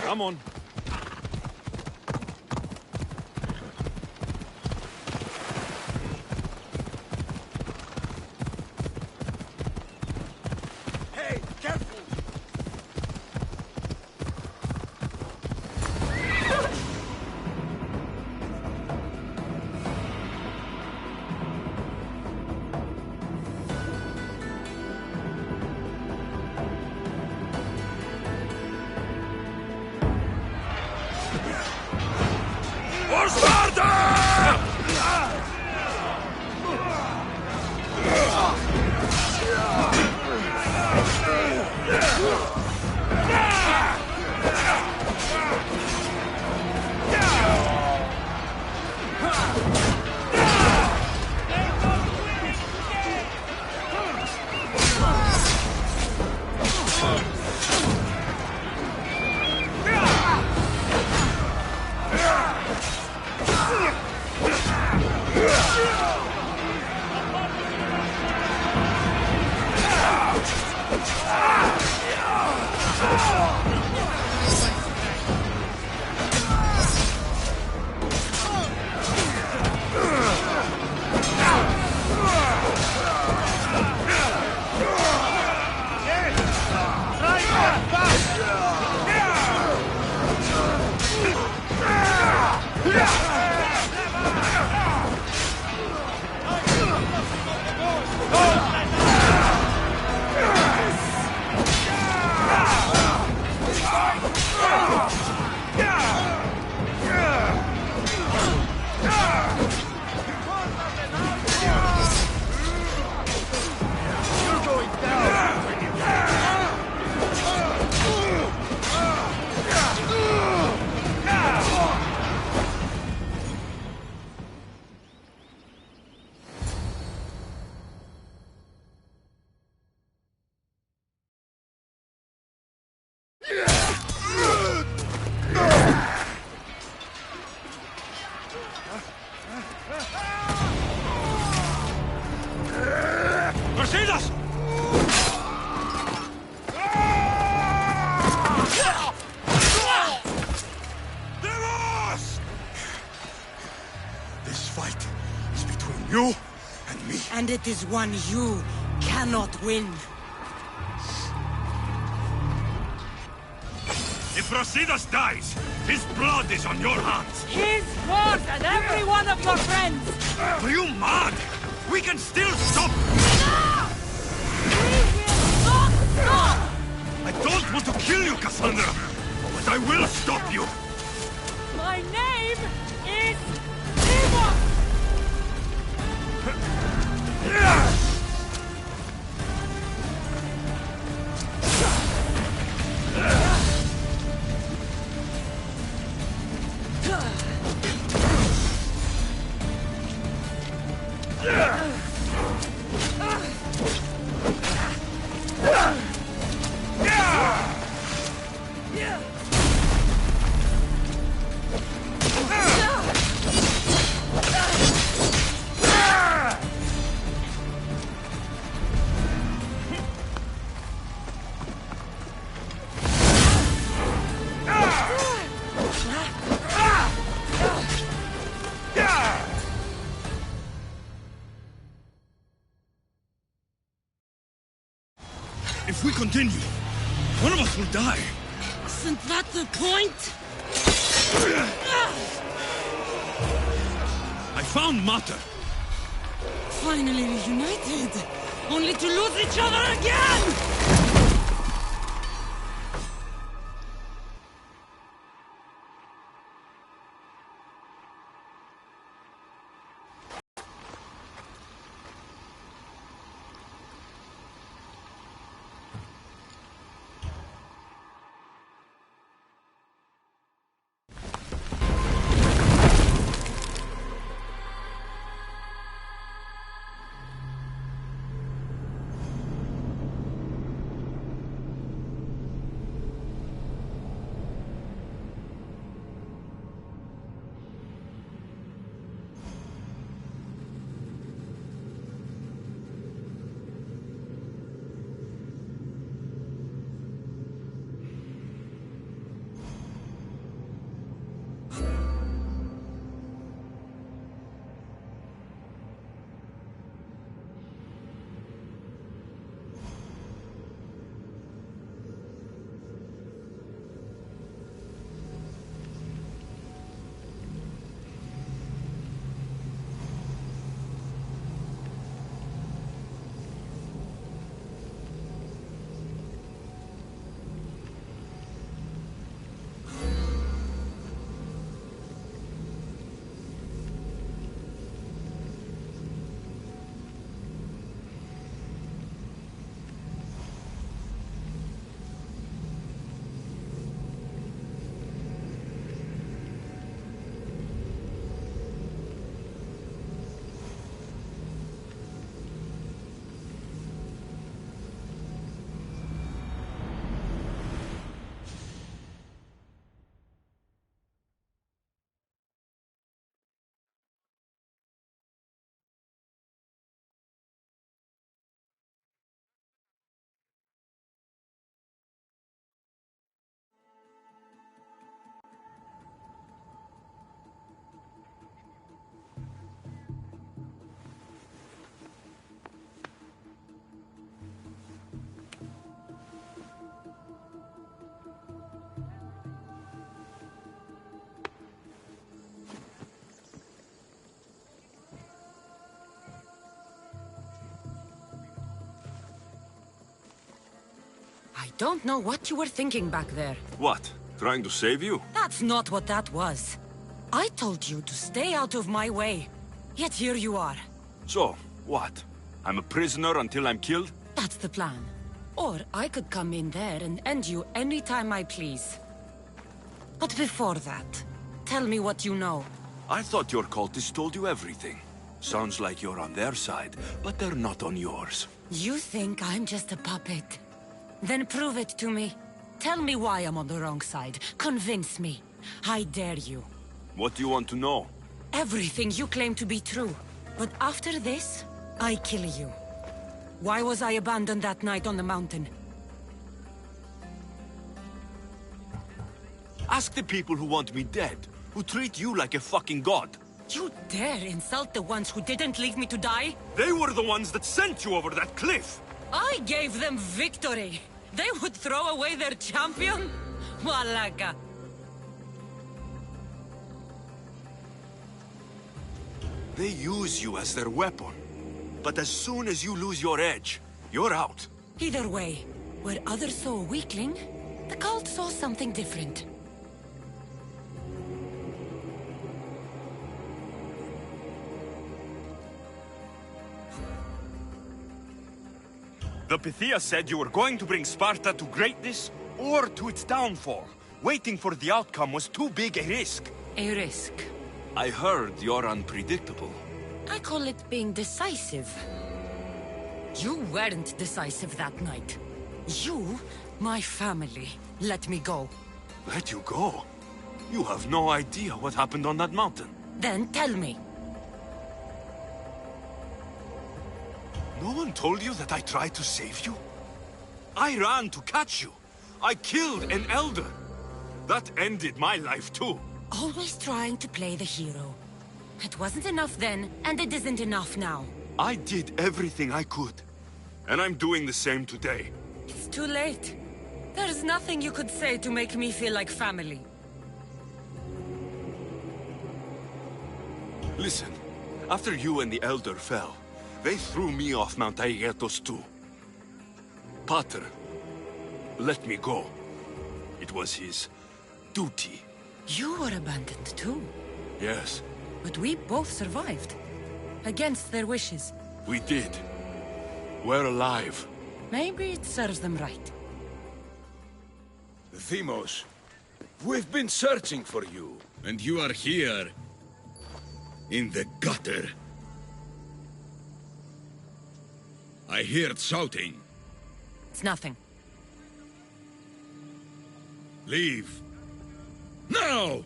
Come on. Hey, careful! For Sparta! ¡Persigas! This fight is between you and me. And it is one you cannot win. If Brasidas dies, his blood is on your hands. His wars and every one of your friends! Are you mad? We can still stop! No! We will not stop! I don't want to kill you, Cassandra, but I will stop you! My name is Eva! If we continue, one of us will die. Isn't that the point? I found Mata. Finally reunited, only to lose each other again! I don't know what you were thinking back there. What? Trying to save you? That's not what that was. I told you to stay out of my way. Yet here you are. So, what? I'm a prisoner until I'm killed? That's the plan. Or I could come in there and end you anytime I please. But before that, tell me what you know. I thought your cultists told you everything. Sounds like you're on their side, but they're not on yours. You think I'm just a puppet? Then prove it to me. Tell me why I'm on the wrong side. Convince me. I dare you. What do you want to know? Everything you claim to be true. But after this, I kill you. Why was I abandoned that night on the mountain? Ask the people who want me dead, who treat you like a fucking god. You dare insult the ones who didn't leave me to die? They were the ones that sent you over that cliff! I gave them victory! They would throw away their champion? Malaka! They use you as their weapon. But as soon as you lose your edge, you're out. Either way, where others saw a weakling, the cult saw something different. The Pythia said you were going to bring Sparta to greatness or to its downfall. Waiting for the outcome was too big a risk. A risk. I heard you're unpredictable. I call it being decisive. You weren't decisive that night. You, my family, let me go. Let you go? You have no idea what happened on that mountain. Then tell me. No one told you that I tried to save you? I ran to catch you. I killed an elder. That ended my life too. Always trying to play the hero. It wasn't enough then, and it isn't enough now. I did everything I could. And I'm doing the same today. It's too late. There's nothing you could say to make me feel like family. Listen, after you and the Elder fell, they threw me off Mount Aegetos too. Pater let me go. It was his duty. You were abandoned too. Yes. But we both survived. Against their wishes. We did. We're alive. Maybe it serves them right. Themos, we've been searching for you. And you are here. In the gutter. I heard shouting. It's nothing. Leave. Now!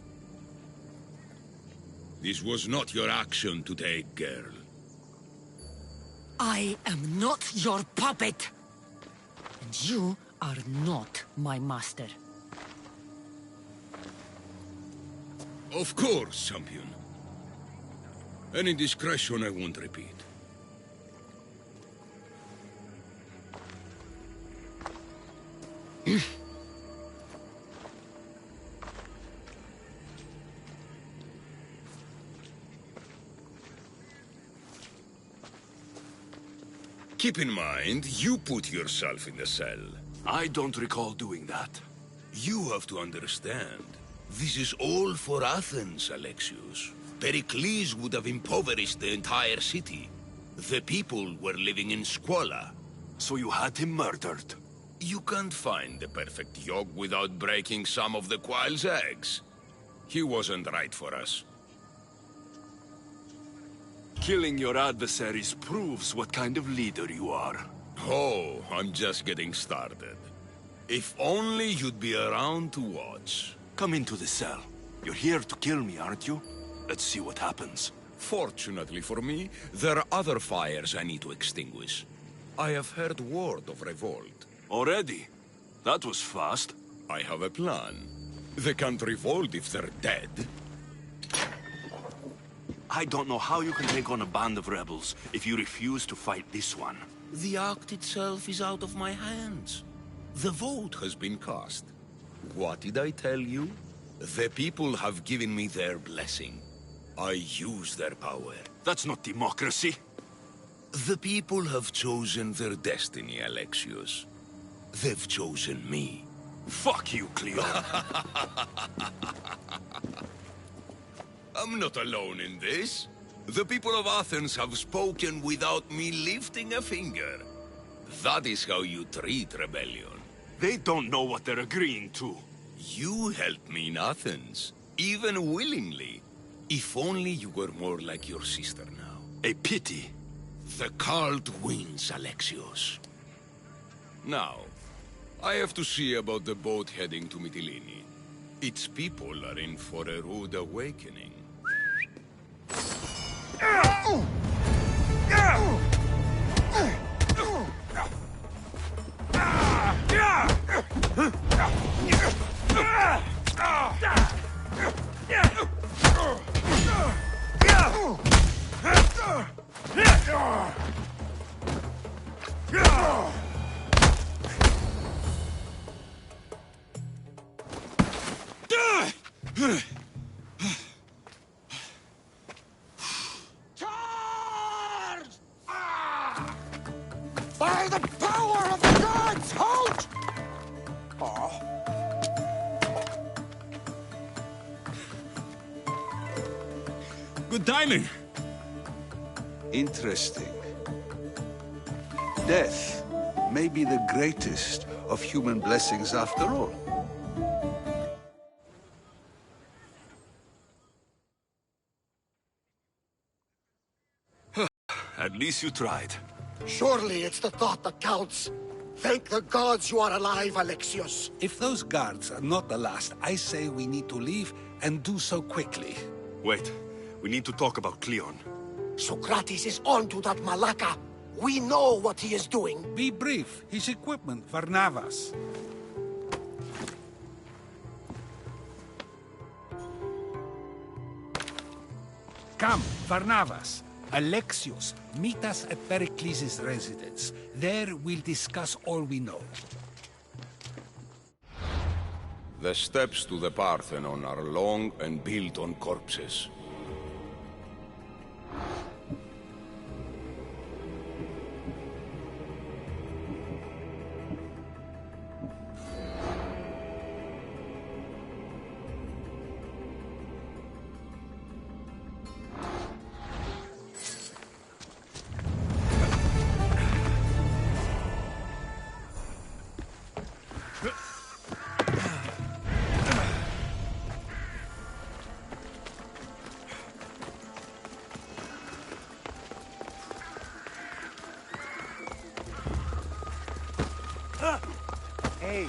This was not your action to take, girl. I am not your puppet! And you are not my master. Of course, champion. Any indiscretion I won't repeat. Keep in mind, you put yourself in the cell. I don't recall doing that. You have to understand. This is all for Athens, Alexios. Pericles would have impoverished the entire city. The people were living in squalor. So you had him murdered? You can't find the perfect yolk without breaking some of the quail's eggs. He wasn't right for us. Killing your adversaries proves what kind of leader you are. Oh, I'm just getting started. If only you'd be around to watch. Come into the cell. You're here to kill me, aren't you? Let's see what happens. Fortunately for me, there are other fires I need to extinguish. I have heard word of revolt. Already? That was fast. I have a plan. They can't revolt if they're dead. I don't know how you can take on a band of rebels if you refuse to fight this one. The act itself is out of my hands. The vote has been cast. What did I tell you? The people have given me their blessing. I use their power. That's not democracy. The people have chosen their destiny, Alexios. they've chosen me. Fuck you, Cleon. I'm not alone in this. The people of Athens have spoken without me lifting a finger. That is how you treat rebellion. They don't know what they're agreeing to. You helped me in Athens, even willingly. If only you were more like your sister now. A pity. The cult wins, Alexios. Now, I have to see about the boat heading to Mytilene. Its people are in for a rude awakening. By the power of the gods, halt! Good timing. Interesting. Death may be the greatest of human blessings after all. At least you tried. Surely it's the thought that counts. Thank the gods you are alive, Alexios. If those guards are not the last, I say we need to leave and do so quickly. Wait, we need to talk about Cleon. Socrates is on to that Malaka. We know what he is doing. Be brief. His equipment, Varnavas. Come, Varnavas. Alexios, meet us at Pericles' residence. There we'll discuss all we know. The steps to the Parthenon are long and built on corpses. Hey.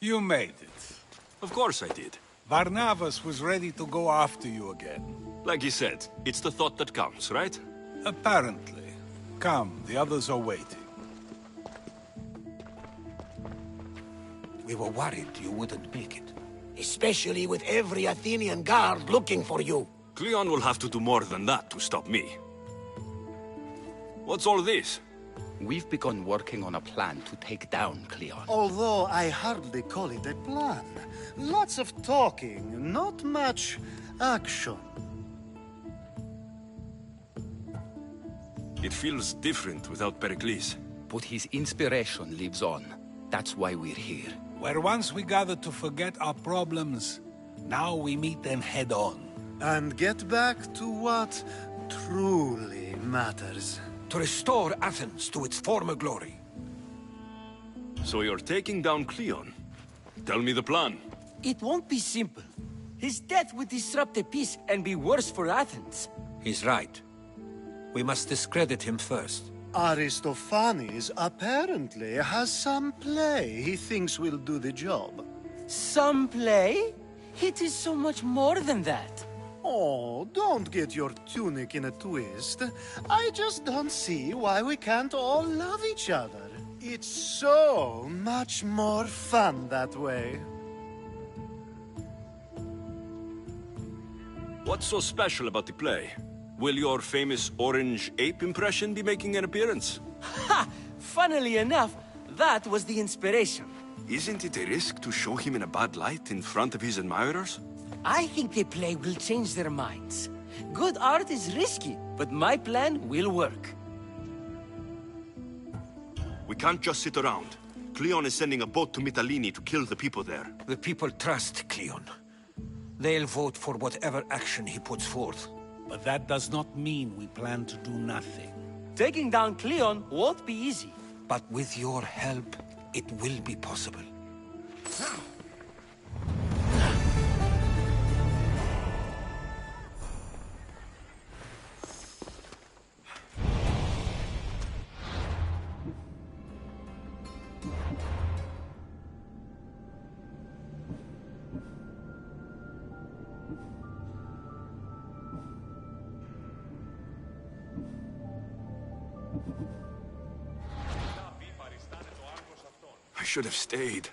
You made it. Of course I did. Varnavas was ready to go after you again. Like you said, it's the thought that counts, right? Apparently. Come, the others are waiting. We were worried you wouldn't make it. Especially with every Athenian guard looking for you. Cleon will have to do more than that to stop me. What's all this? We've begun working on a plan to take down Cleon. Although I hardly call it a plan. Lots of talking, not much action. It feels different without Pericles. But his inspiration lives on. That's why we're here. Where once we gathered to forget our problems, now we meet them head-on. And get back to what truly matters. To restore Athens to its former glory. So you're taking down Cleon. Tell me the plan. It won't be simple. His death would disrupt the peace and be worse for Athens. He's right. We must discredit him first. Aristophanes apparently has some play he thinks will do the job. Some play? It is so much more than that. Oh, don't get your tunic in a twist. I just don't see why we can't all love each other. It's so much more fun that way. What's so special about the play? Will your famous orange ape impression be making an appearance? Ha! Funnily enough, that was the inspiration. Isn't it a risk to show him in a bad light in front of his admirers? I think the play will change their minds. Good art is risky, but my plan will work. We can't just sit around. Cleon is sending a boat to Mytilene to kill the people there. The people trust Cleon. They'll vote for whatever action he puts forth. But that does not mean we plan to do nothing. Taking down Cleon won't be easy. But with your help, it will be possible. I should have stayed.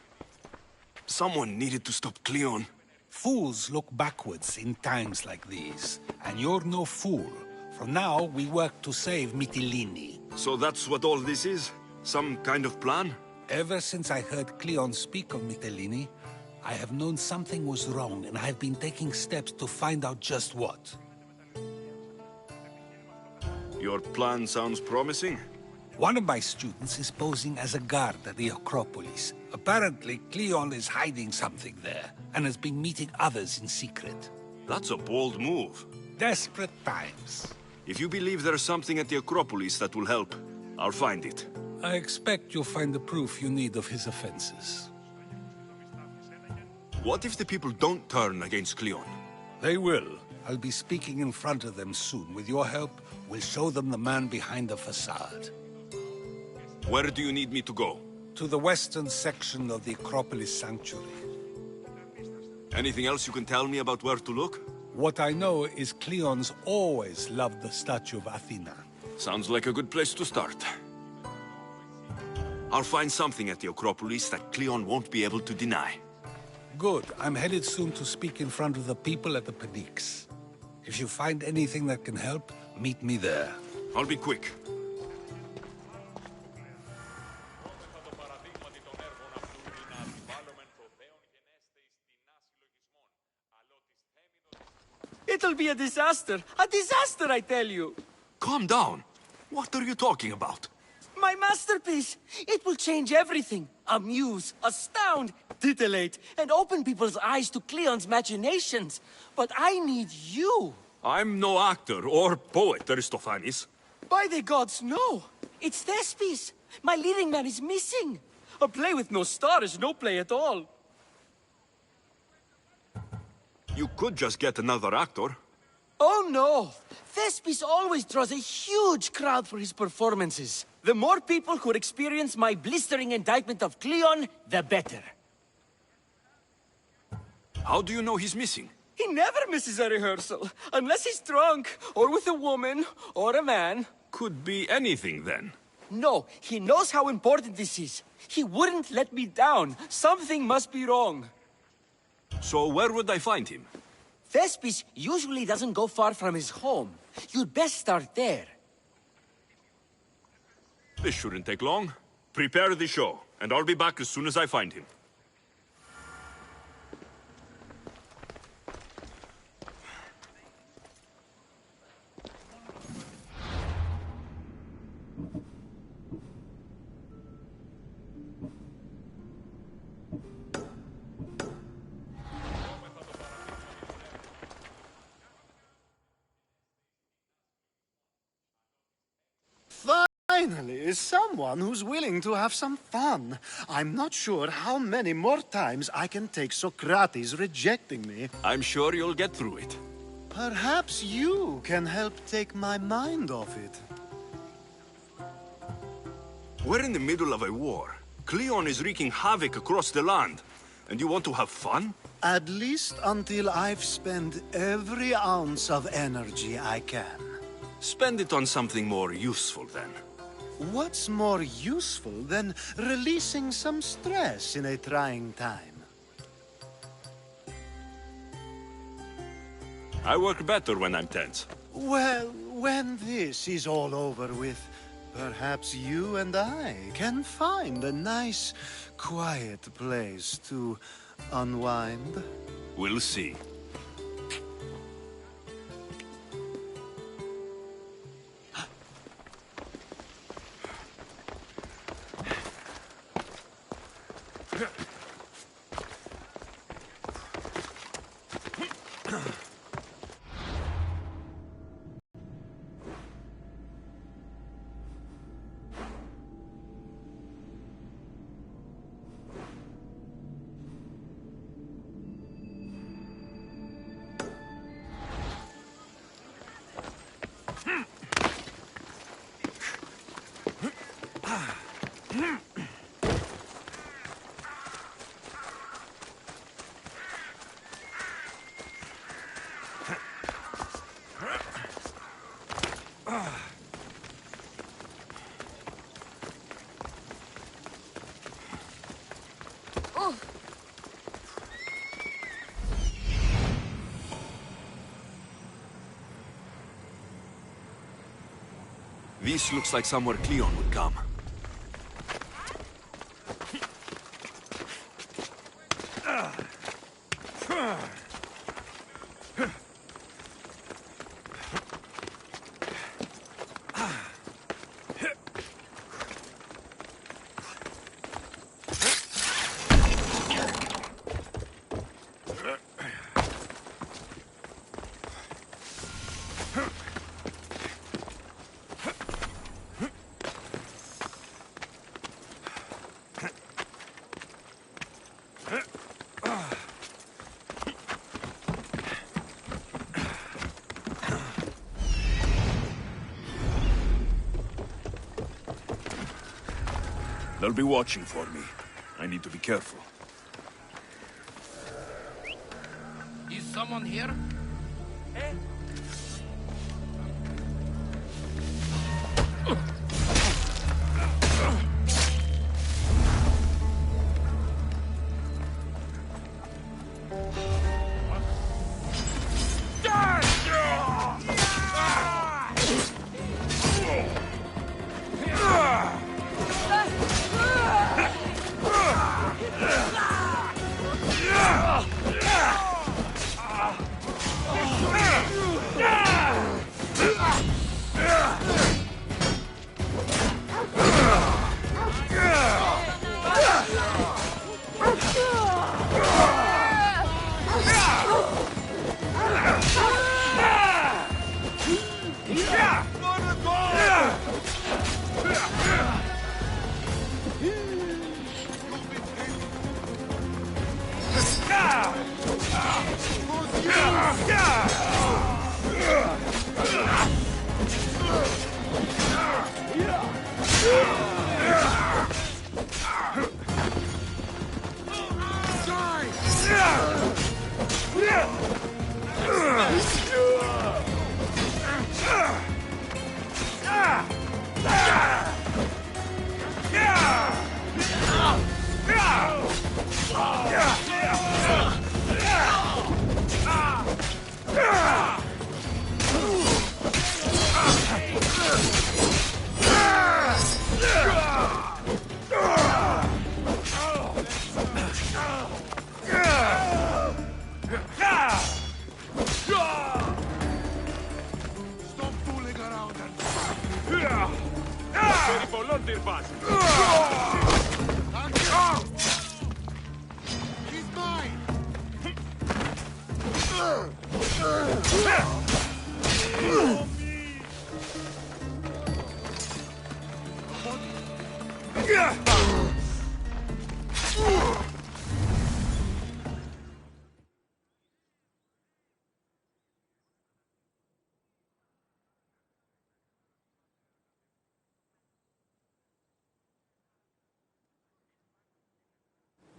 Someone needed to stop Cleon. Fools look backwards in times like these. And you're no fool. From now, we work to save Mytilene. So that's what all this is? Some kind of plan? Ever since I heard Cleon speak of Mytilene, I have known something was wrong, and I have been taking steps to find out just what. Your plan sounds promising. One of my students is posing as a guard at the Acropolis. Apparently, Cleon is hiding something there, and has been meeting others in secret. That's a bold move. Desperate times. If you believe there's something at the Acropolis that will help, I'll find it. I expect you'll find the proof you need of his offenses. What if the people don't turn against Cleon? They will. I'll be speaking in front of them soon. With your help, we'll show them the man behind the facade. Where do you need me to go? To the western section of the Acropolis Sanctuary. Anything else you can tell me about where to look? What I know is Cleon's always loved the statue of Athena. Sounds like a good place to start. I'll find something at the Acropolis that Cleon won't be able to deny. Good. I'm headed soon to speak in front of the people at the Pnyx. If you find anything that can help, meet me there. I'll be quick. It'll be a disaster! A disaster, I tell you! Calm down. What are you talking about? My masterpiece! It will change everything. Amuse, astound, titillate, and open people's eyes to Cleon's machinations. But I need you! I'm no actor or poet, Aristophanes. By the gods, no! It's Thespis! My leading man is missing! A play with no star is no play at all. You could just get another actor. Oh no! Thespis always draws a huge crowd for his performances. The more people who experience my blistering indictment of Cleon, the better. How do you know he's missing? He never misses a rehearsal, unless he's drunk, or with a woman, or a man. Could be anything, then. No, he knows how important this is. He wouldn't let me down. Something must be wrong. So where would I find him? Thespis usually doesn't go far from his home. You'd best start there. This shouldn't take long. Prepare the show, and I'll be back as soon as I find him. finally, someone who's willing to have some fun. I'm not sure how many more times I can take Socrates rejecting me. I'm sure you'll get through it. Perhaps you can help take my mind off it. We're in the middle of a war. Cleon is wreaking havoc across the land. And you want to have fun? At least until I've spent every ounce of energy I can. Spend it on something more useful, then. What's more useful than releasing some stress in a trying time? I work better when I'm tense. Well, when this is all over with, perhaps you and I can find a nice, quiet place to unwind. We'll see. This looks like somewhere Cleon would come. They'll be watching for me. I need to be careful. Is someone here? Do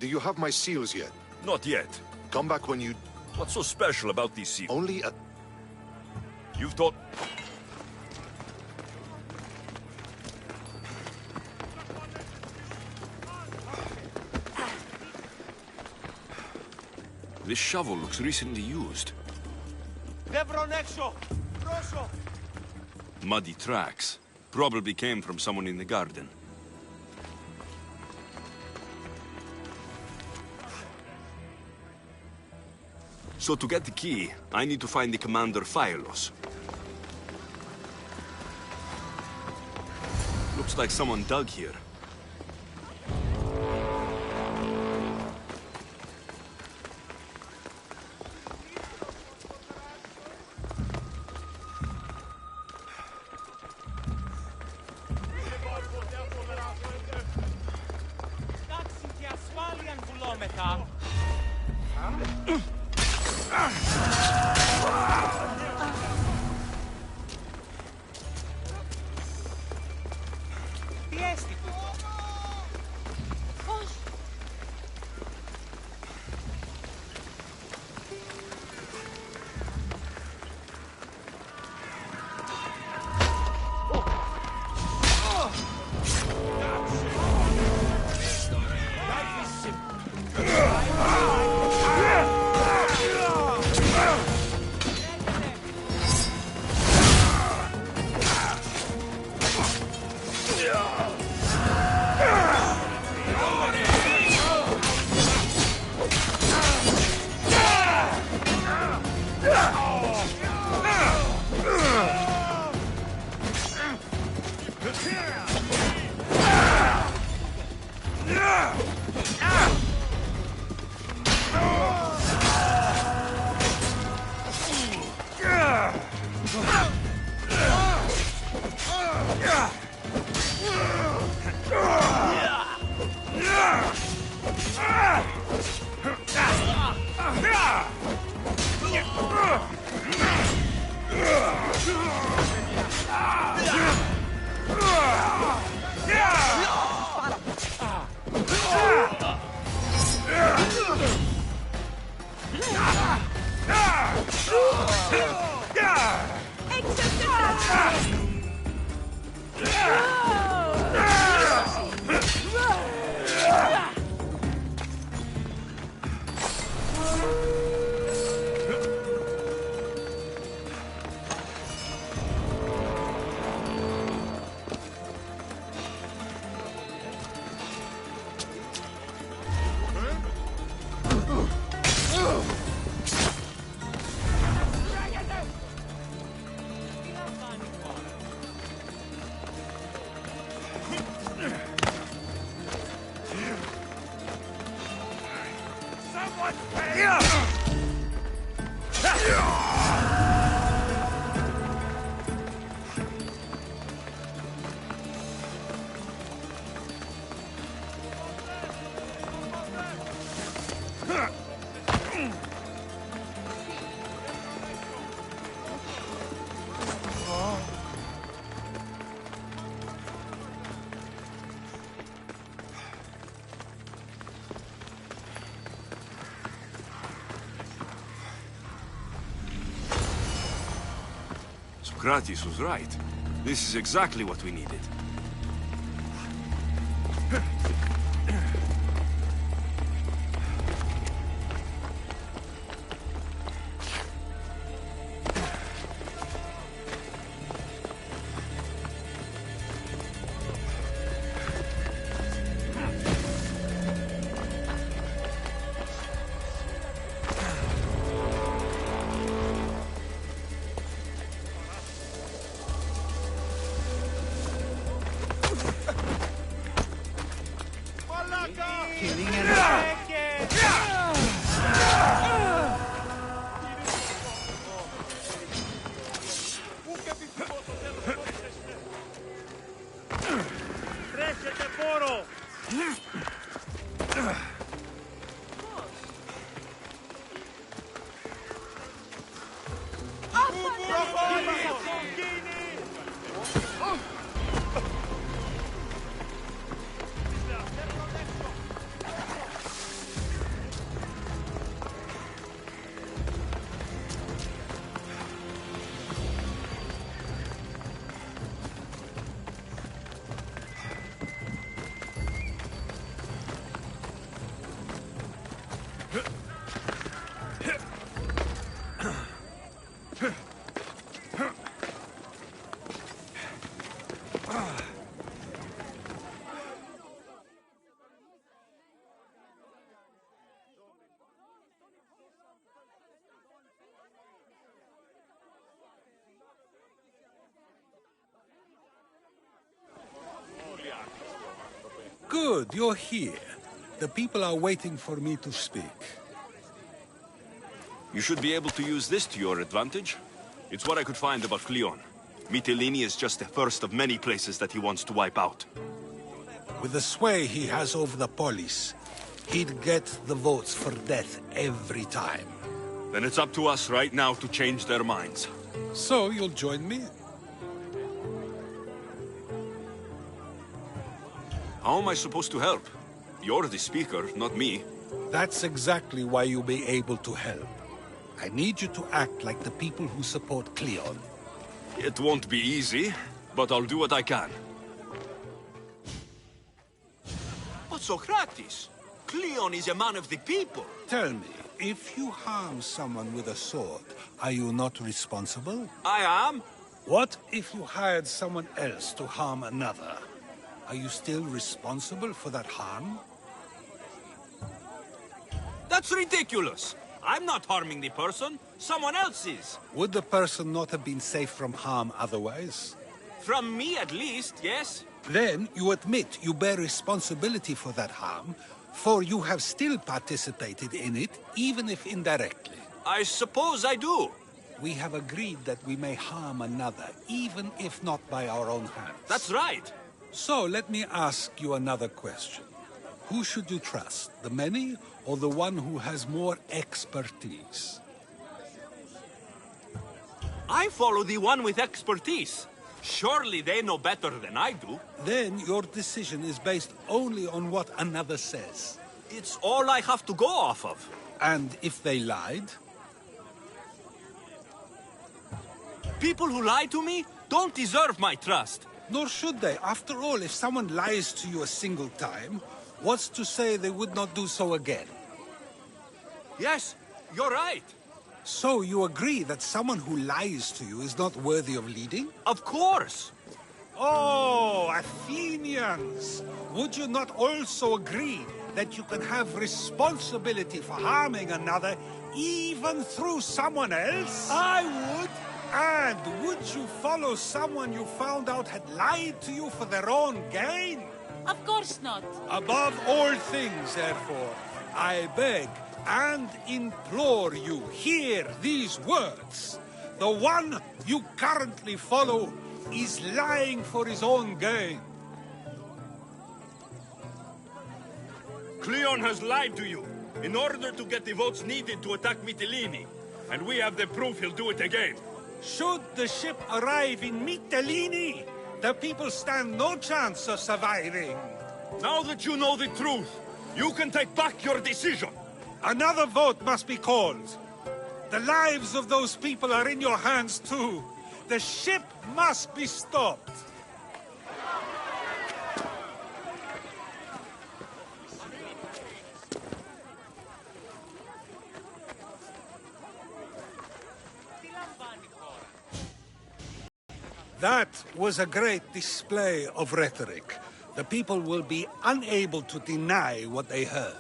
you have my seals yet? Not yet. Come back when you... What's so special about these seals? Only a... You've taught... This shovel looks recently used. Muddy tracks. Probably came from someone in the garden. So to get the key, I need to find the commander Phylos. Looks like someone dug here. Socrates was right. This is exactly what we needed. Τρέχετε πόρο! Good, you're here. The people are waiting for me to speak. You should be able to use this to your advantage. It's what I could find about Cleon. Mytilene is just the first of many places that he wants to wipe out. With the sway he has over the police, he'd get the votes for death every time. Then it's up to us right now to change their minds. So you'll join me? How am I supposed to help? You're the speaker, not me. That's exactly why you'll be able to help. I need you to act like the people who support Cleon. It won't be easy, but I'll do what I can. But Socrates, Cleon is a man of the people. Tell me, if you harm someone with a sword, are you not responsible? I am. What if you hired someone else to harm another? Are you still responsible for that harm? That's ridiculous. I'm not harming the person. Someone else is. Would the person not have been safe from harm otherwise? From me, at least, yes. Then you admit you bear responsibility for that harm, for you have still participated in it, even if indirectly. I suppose I do. We have agreed that we may harm another, even if not by our own hands. That's right. So let me ask you another question. Who should you trust, the many or the one who has more expertise? I follow the one with expertise. Surely they know better than I do. Then your decision is based only on what another says. It's all I have to go off of. And if they lied? People who lie to me don't deserve my trust. Nor should they. After all, if someone lies to you a single time, what's to say they would not do so again? Yes, you're right. So you agree that someone who lies to you is not worthy of leading? Of course. Oh, Athenians! Would you not also agree that you can have responsibility for harming another even through someone else? I would. And would you follow someone you found out had lied to you for their own gain? Of course not. Above all things, therefore, I beg and implore you, hear these words. The one you currently follow is lying for his own gain. Cleon has lied to you in order to get the votes needed to attack Mytilene. And we have the proof he'll do it again. Should the ship arrive in Mytilene, the people stand no chance of surviving. Now that you know the truth, you can take back your decision. Another vote must be called. The lives of those people are in your hands too. The ship must be stopped. That was a great display of rhetoric. The people will be unable to deny what they heard.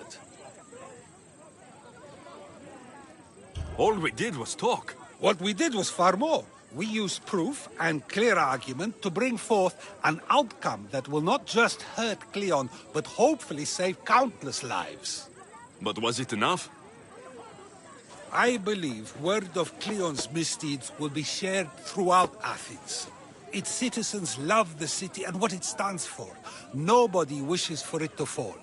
All we did was talk. What we did was far more. We used proof and clear argument to bring forth an outcome that will not just hurt Cleon, but hopefully save countless lives. But was it enough? I believe word of Cleon's misdeeds will be shared throughout Athens. Its citizens love the city and what it stands for. Nobody wishes for it to fall.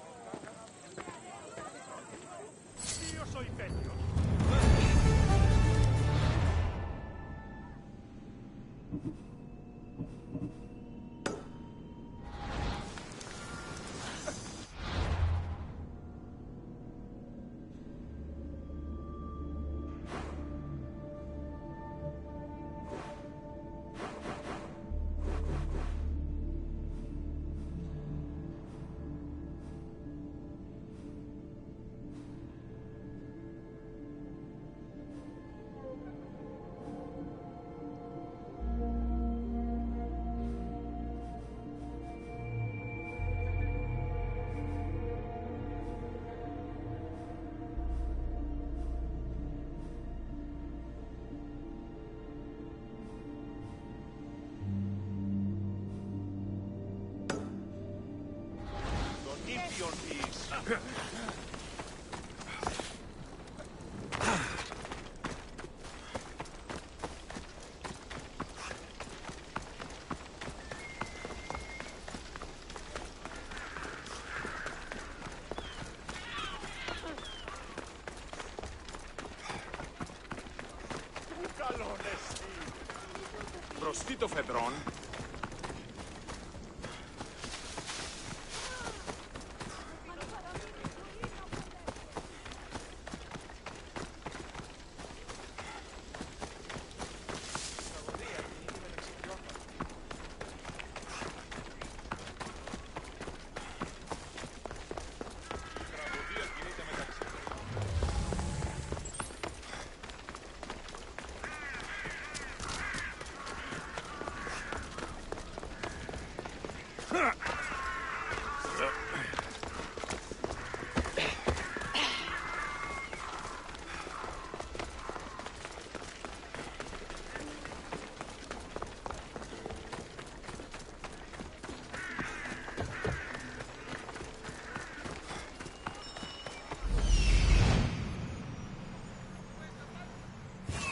Prostito Fedron.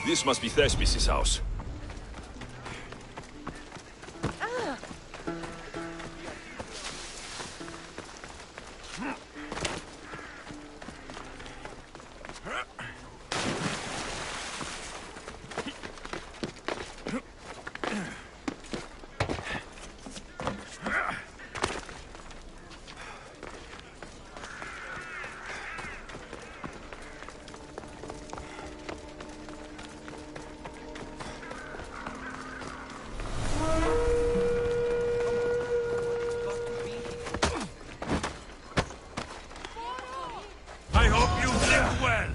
This must be Thespis' house. I hope you live well.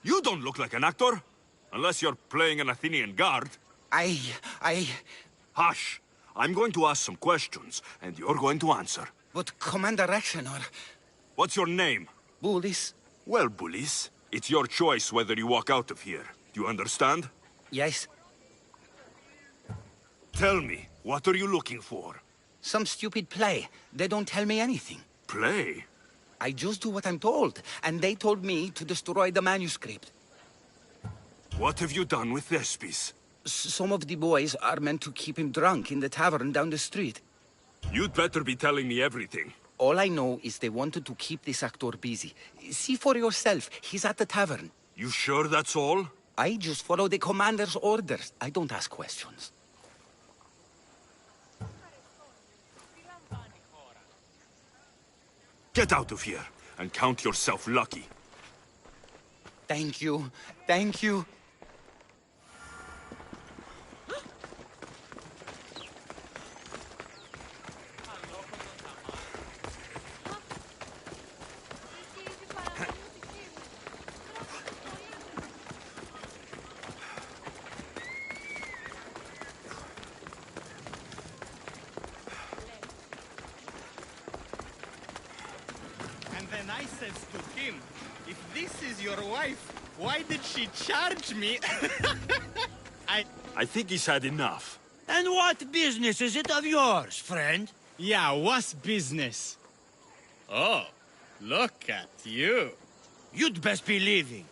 You don't look like an actor. Unless you're playing an Athenian guard. Hush! I'm going to ask some questions, and you're going to answer. But Commander Rexenor... What's your name? Bullis? Well, Bullis, it's your choice whether you walk out of here. Do you understand? Yes. Tell me, what are you looking for? Some stupid play. They don't tell me anything. Play? I just do what I'm told, and they told me to destroy the manuscript. What have you done with Thespis? Some of the boys are meant to keep him drunk in the tavern down the street. You'd better be telling me everything. All I know is they wanted to keep this actor busy. See for yourself, he's at the tavern. You sure that's all? I just follow the commander's orders. I don't ask questions. Get out of here, and count yourself lucky. Thank you. Thank you. And then I says to him, if this is your wife, why did she charge me? I think he's had enough. And what business is it of yours, friend? Yeah, what's business? Oh, look at you. You'd best be leaving.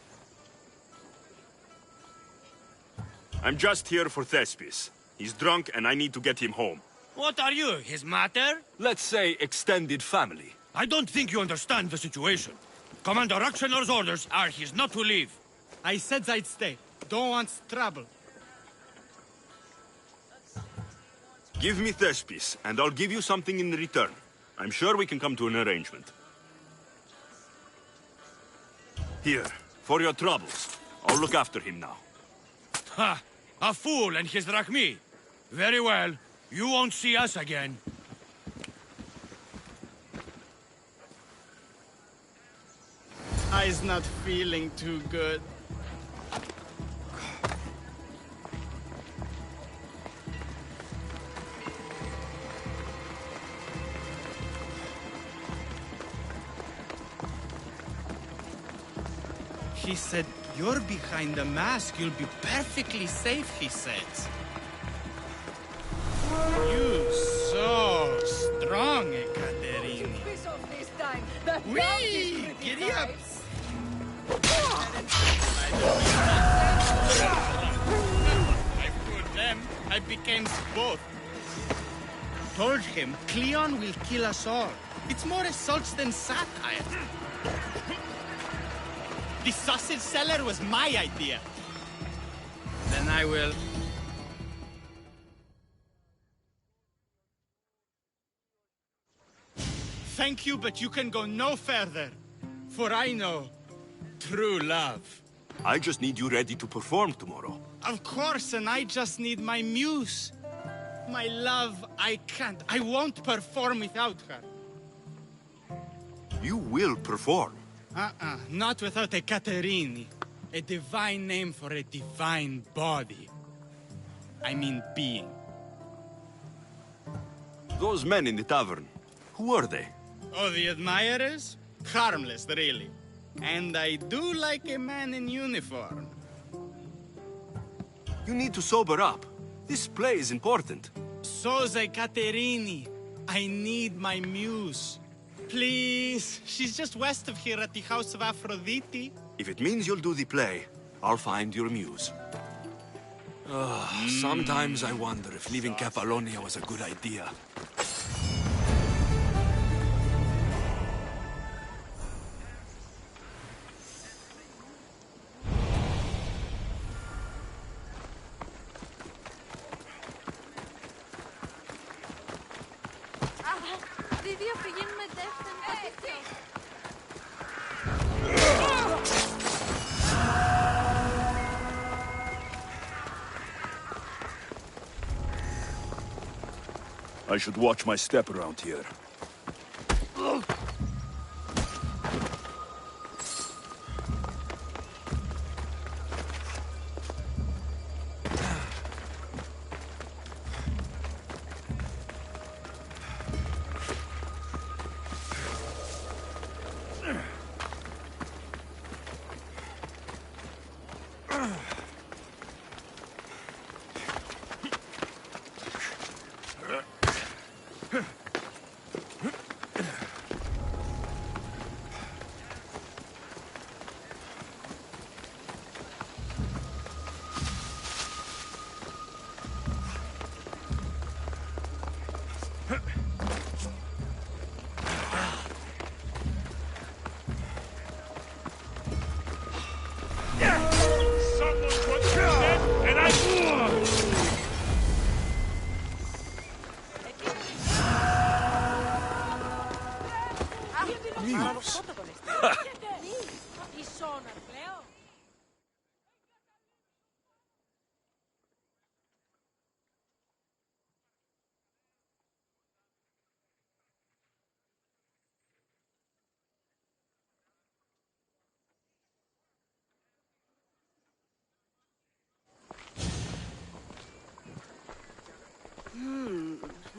I'm just here for Thespis. He's drunk and I need to get him home. What are you, his mater? Let's say extended family. I don't think you understand the situation. Commander Aktioner's orders are he's not to leave. I said I'd stay. Don't want trouble. Give me Thespis, and I'll give you something in return. I'm sure we can come to an arrangement. Here, for your troubles. I'll look after him now. Ha! A fool and his drachmi. Very well. You won't see us again. I's not feeling too good. He said, you're behind the mask, you'll be perfectly safe, he says. You so strong, Ekaterini. Whee! Giddy up! I fooled them. I became both. Told him Cleon will kill us all. It's more assaults than satire. The sausage seller was my idea. Then I will... Thank you, but you can go no further. For I know true love. I just need you ready to perform tomorrow. Of course, and I just need my muse. My love, I can't. I won't perform without her. You will perform. Not without Ekaterini. A divine name for a divine body. I mean being. Those men in the tavern, who are they? Oh, the admirers? Harmless, really. And I do like a man in uniform. You need to sober up. This play is important. So's Ekaterini. I need my muse. Please, she's just west of here at the House of Aphrodite. If it means you'll do the play, I'll find your muse. Sometimes I wonder if leaving Kefalonia was a good idea. I should watch my step around here.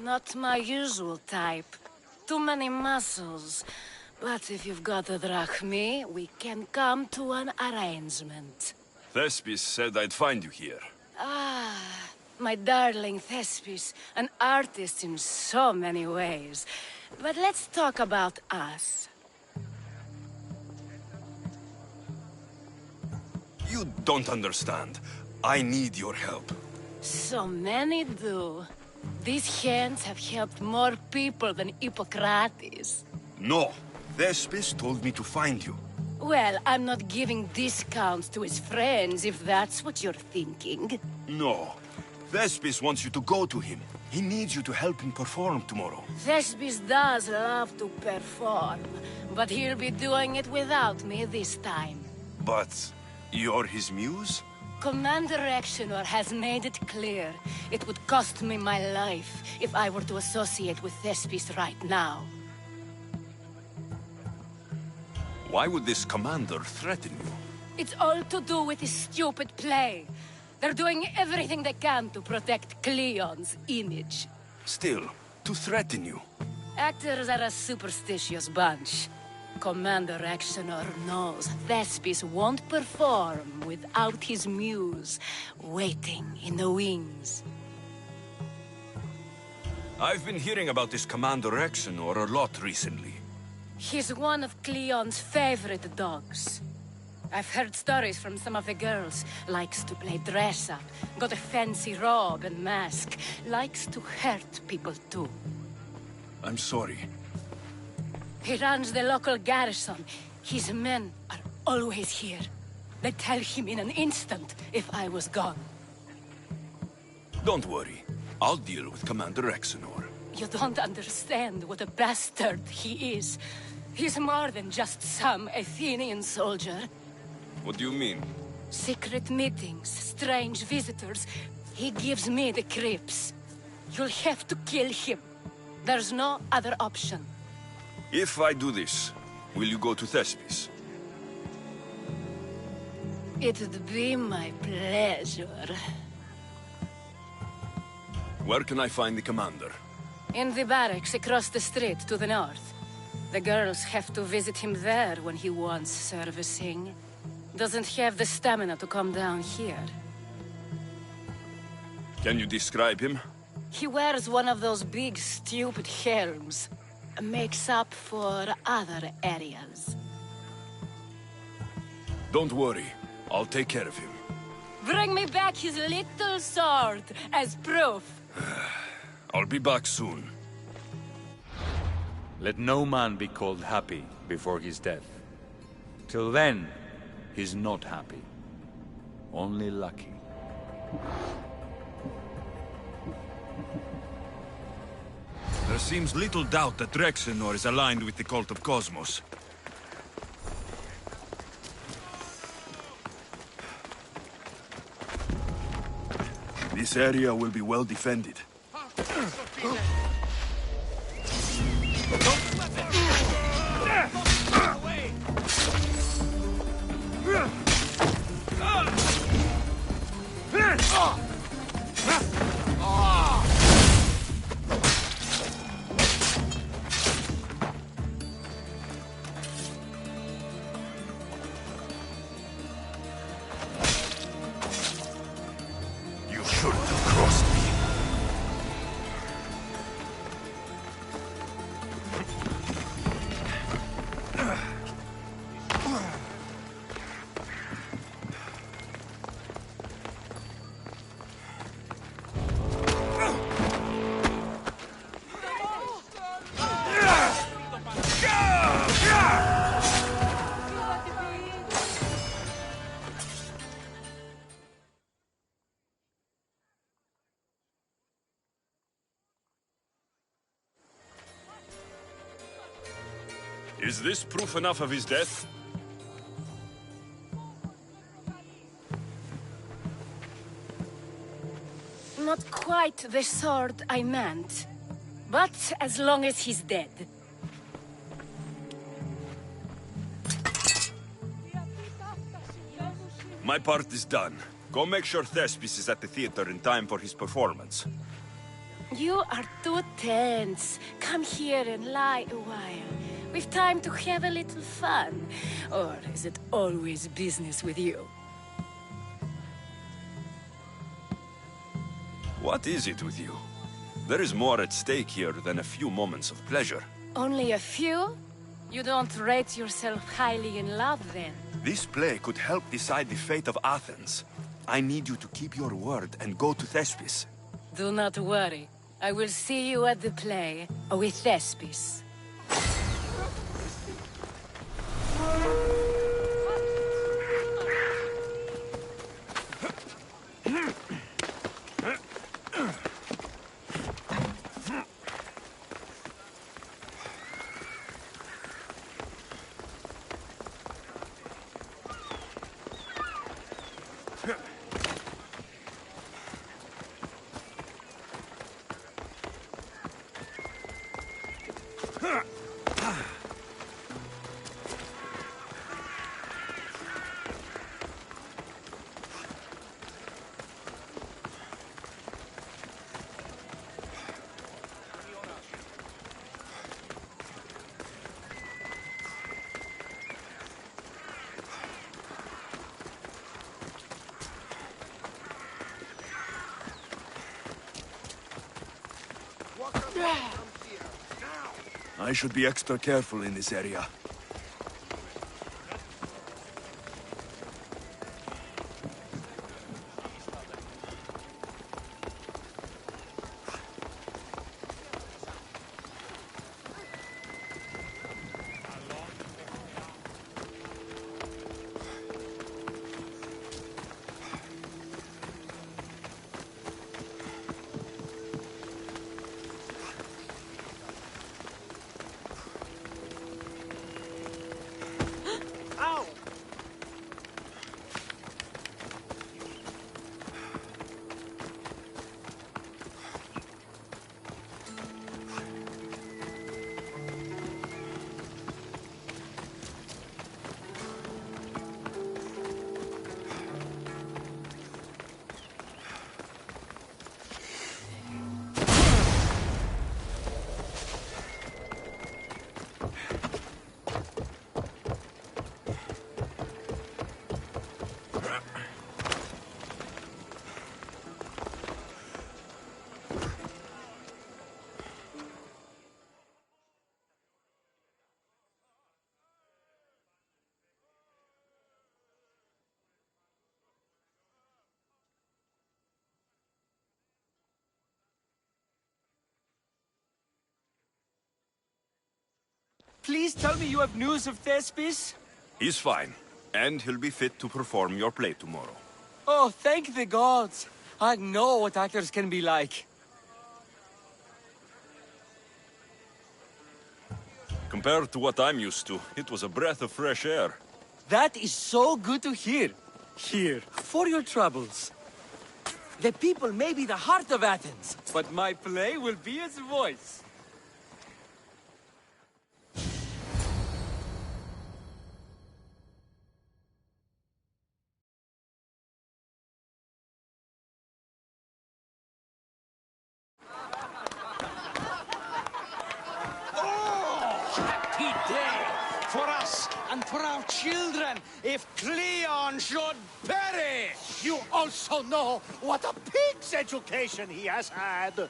Not my usual type. Too many muscles. But if you've got the drachmi, we can come to an arrangement. Thespis said I'd find you here. Ah, my darling Thespis, an artist in so many ways. But let's talk about us. You don't understand. I need your help. So many do. These hands have helped more people than Hippocrates. No. Thespis told me to find you. Well, I'm not giving discounts to his friends, if that's what you're thinking. No. Thespis wants you to go to him. He needs you to help him perform tomorrow. Thespis does love to perform, but he'll be doing it without me this time. But you're his muse? Commander Exenor has made it clear it would cost me my life if I were to associate with Thespis right now. Why would this commander threaten you? It's all to do with his stupid play. They're doing everything they can to protect Cleon's image. Still, to threaten you. Actors are a superstitious bunch. Commander Exenor knows Thespis won't perform without his muse waiting in the wings. I've been hearing about this Commander Exenor a lot recently. He's one of Cleon's favorite dogs. I've heard stories from some of the girls. Likes to play dress-up, got a fancy robe and mask. Likes to hurt people too. I'm sorry. He runs the local garrison. His men are always here. They'd tell him in an instant if I was gone. Don't worry. I'll deal with Commander Exenor. You don't understand what a bastard he is. He's more than just some Athenian soldier. What do you mean? Secret meetings, strange visitors. He gives me the creeps. You'll have to kill him. There's no other option. If I do this, will you go to Thespis? It'd be my pleasure. Where can I find the commander? In the barracks across the street to the north. The girls have to visit him there when he wants servicing. Doesn't have the stamina to come down here. Can you describe him? He wears one of those big, stupid helms. Makes up for other areas. Don't worry. I'll take care of him. Bring me back his little sword as proof. I'll be back soon. Let no man be called happy before his death. Till then, he's not happy. Only lucky. There seems little doubt that Exenor is aligned with the cult of Cosmos. This area will be well defended. Is this proof enough of his death? Not quite the sword I meant. But as long as he's dead. My part is done. Go make sure Thespis is at the theater in time for his performance. You are too tense. Come here and lie a while. We've time to have a little fun. Or is it always business with you? What is it with you? There is more at stake here than a few moments of pleasure. Only a few? You don't rate yourself highly in love, then? This play could help decide the fate of Athens. I need you to keep your word and go to Thespis. Do not worry. I will see you at the play with Thespis. I should be extra careful in this area. Please tell me you have news of Thespis? He's fine, and he'll be fit to perform your play tomorrow. Oh, thank the gods. I know what actors can be like. Compared to what I'm used to, it was a breath of fresh air. That is so good to hear. Here, for your troubles. The people may be the heart of Athens, but my play will be its voice. Happy day for us and for our children if Cleon should perish! You also know what a pig's education he has had.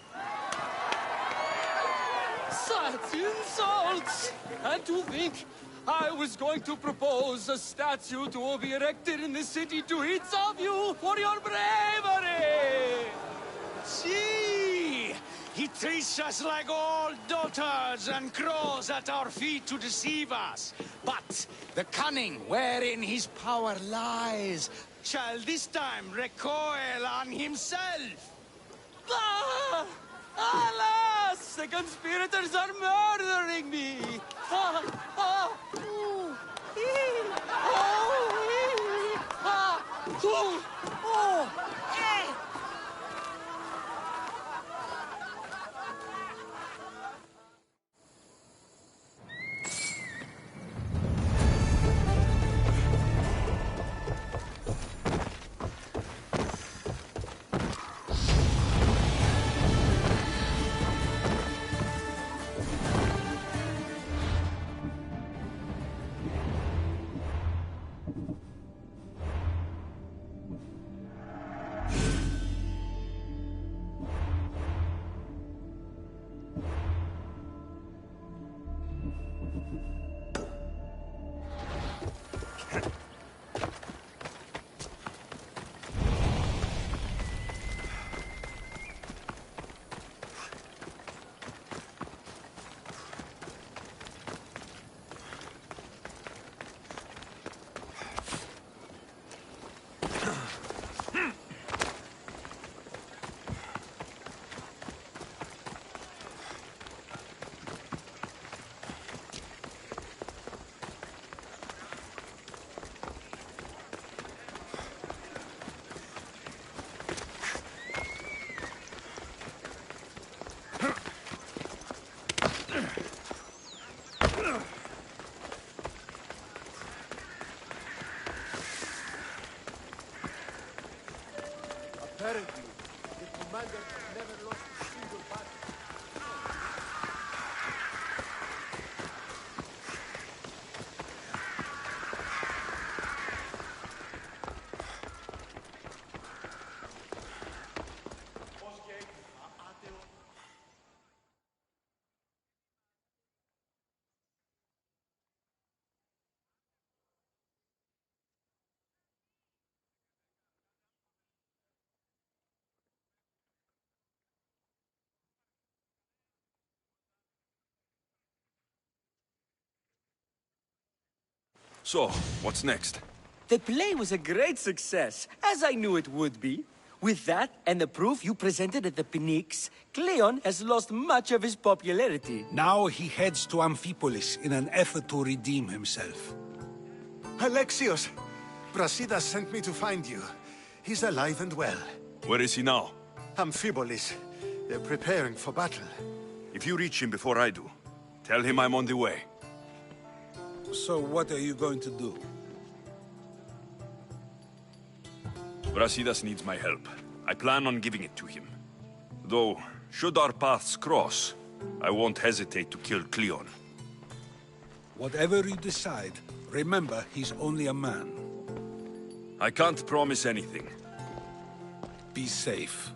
Such insults! And to think I was going to propose a statue to be erected in the city to each of you for your bravery! See! He treats us like old dotards and crawls at our feet to deceive us. But the cunning wherein his power lies shall this time recoil on himself. Ah! Alas! The conspirators are murdering me! Ah! Ah! Ooh! Ee! Oh! Ee! Ah! Ooh! Oh! Eh! Apparently, the commander never lost a single battle. So, what's next? The play was a great success, as I knew it would be. With that, and the proof you presented at the Pnyx, Cleon has lost much of his popularity. Now he heads to Amphipolis in an effort to redeem himself. Alexios! Brasidas sent me to find you. He's alive and well. Where is he now? Amphipolis. They're preparing for battle. If you reach him before I do, tell him I'm on the way. So what are you going to do? Brasidas needs my help. I plan on giving it to him. Though, should our paths cross, I won't hesitate to kill Cleon. Whatever you decide, remember he's only a man. I can't promise anything. Be safe.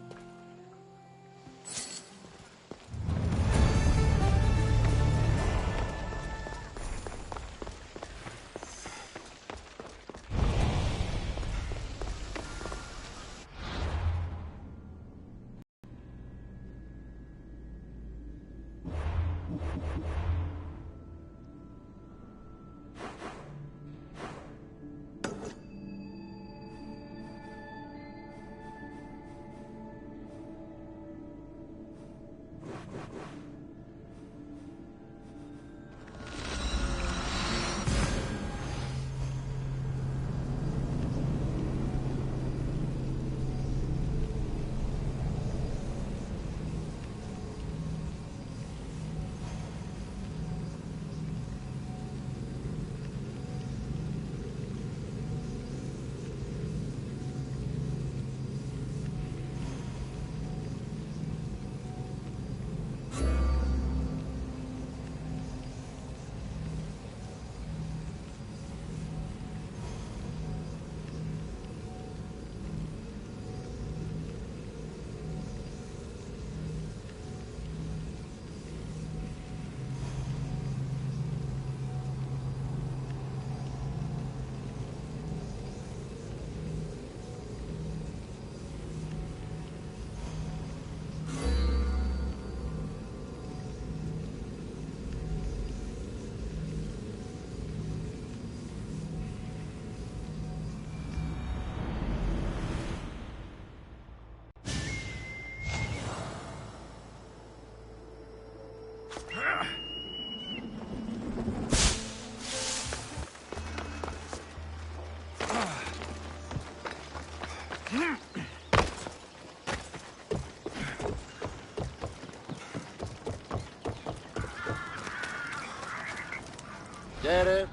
Get it?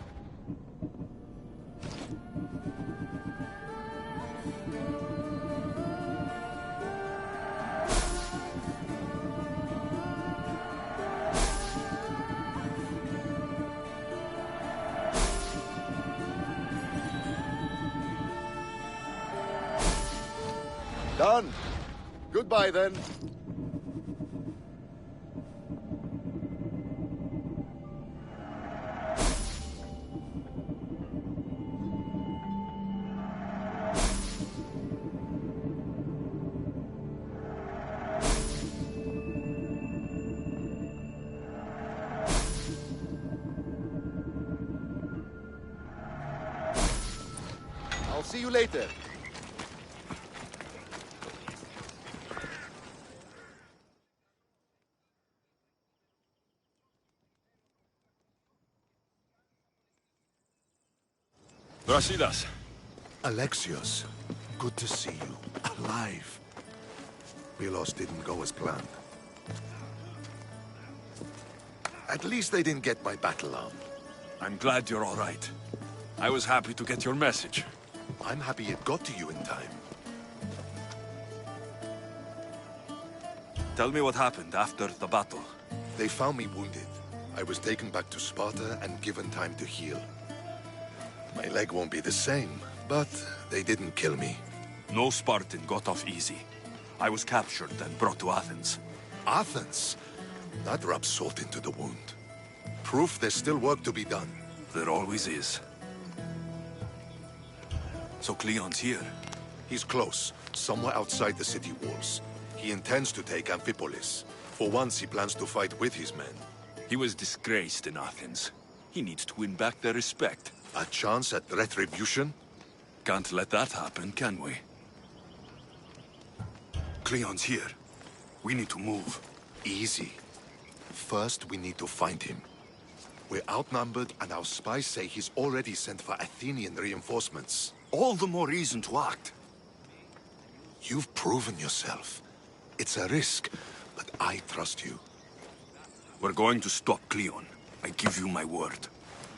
Done. Goodbye, then. I'll see you later. Brasidas. Alexios, good to see you. Alive. Milos didn't go as planned. At least they didn't get my battle arm. I'm glad you're all right. I was happy to get your message. I'm happy it got to you in time. Tell me what happened after the battle. They found me wounded. I was taken back to Sparta and given time to heal. My leg won't be the same, but they didn't kill me. No Spartan got off easy. I was captured and brought to Athens. Athens? That rubs salt into the wound. Proof there's still work to be done. There always is. So Cleon's here? He's close, somewhere outside the city walls. He intends to take Amphipolis. For once, he plans to fight with his men. He was disgraced in Athens. He needs to win back their respect. A chance at retribution? Can't let that happen, can we? Cleon's here. We need to move. Easy. First, we need to find him. We're outnumbered, and our spies say he's already sent for Athenian reinforcements. All the more reason to act. You've proven yourself. It's a risk, but I trust you. We're going to stop Cleon. I give you my word.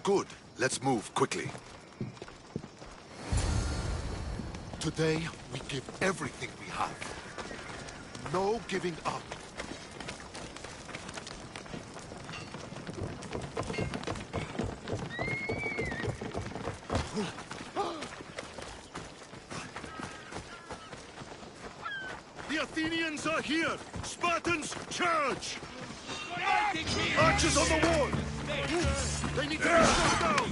Good. Let's move quickly. Today, we give everything we have. No giving up. The Athenians are here! Spartans, charge! Archers on the wall! They need to be shot down!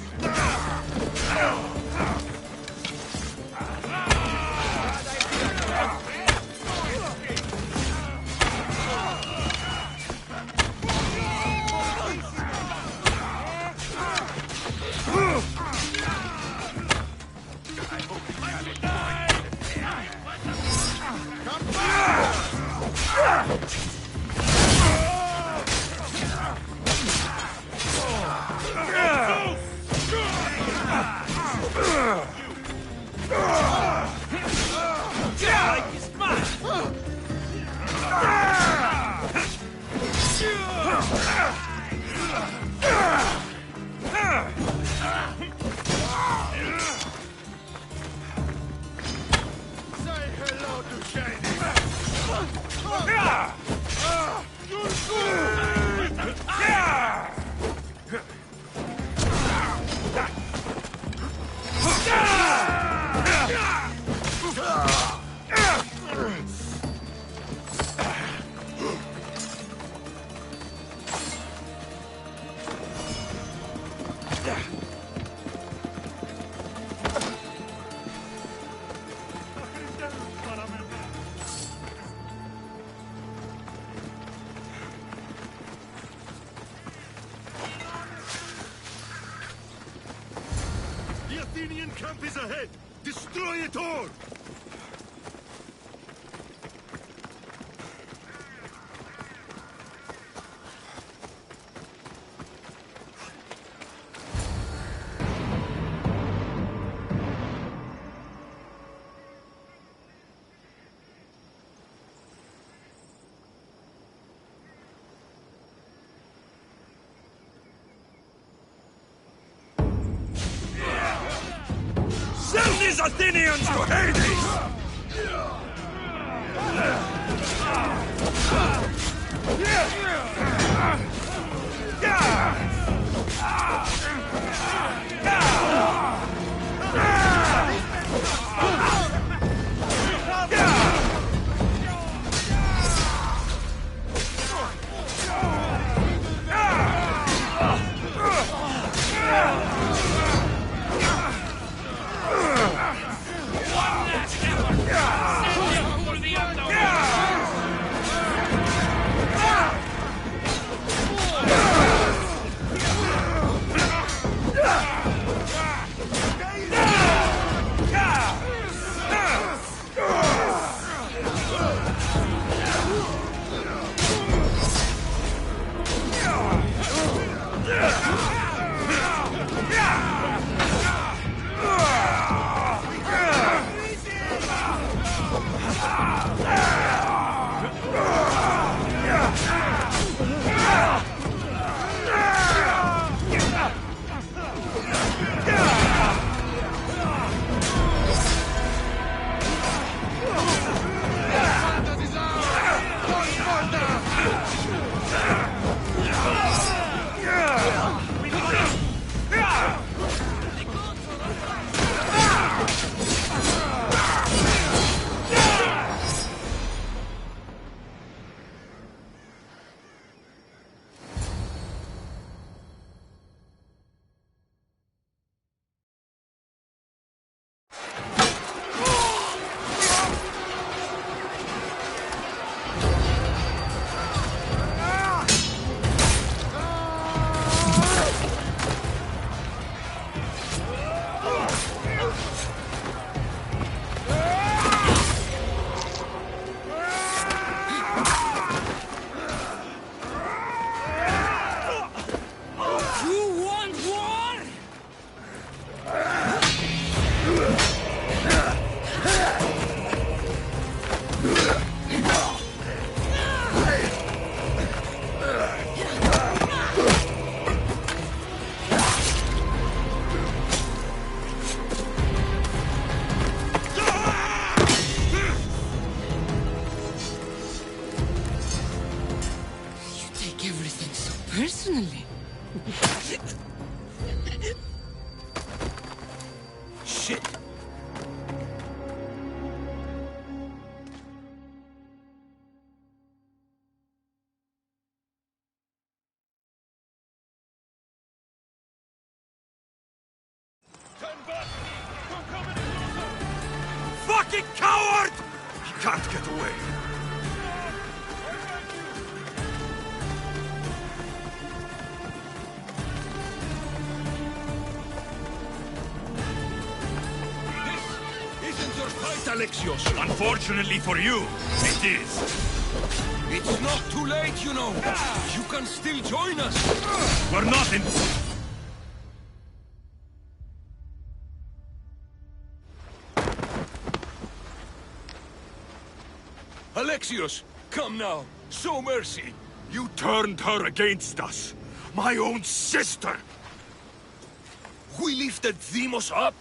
The Athenian camp is ahead! Destroy it all! Send these Athenians to Hades! personally. Shit! Fucking coward! He can't get away. This isn't your fight, Alexios. Unfortunately for you, it is. It's not too late, you know. You can still join us. We're not in... Alexios, come now. Show mercy. You turned her against us. My own sister. We lifted Deimos up.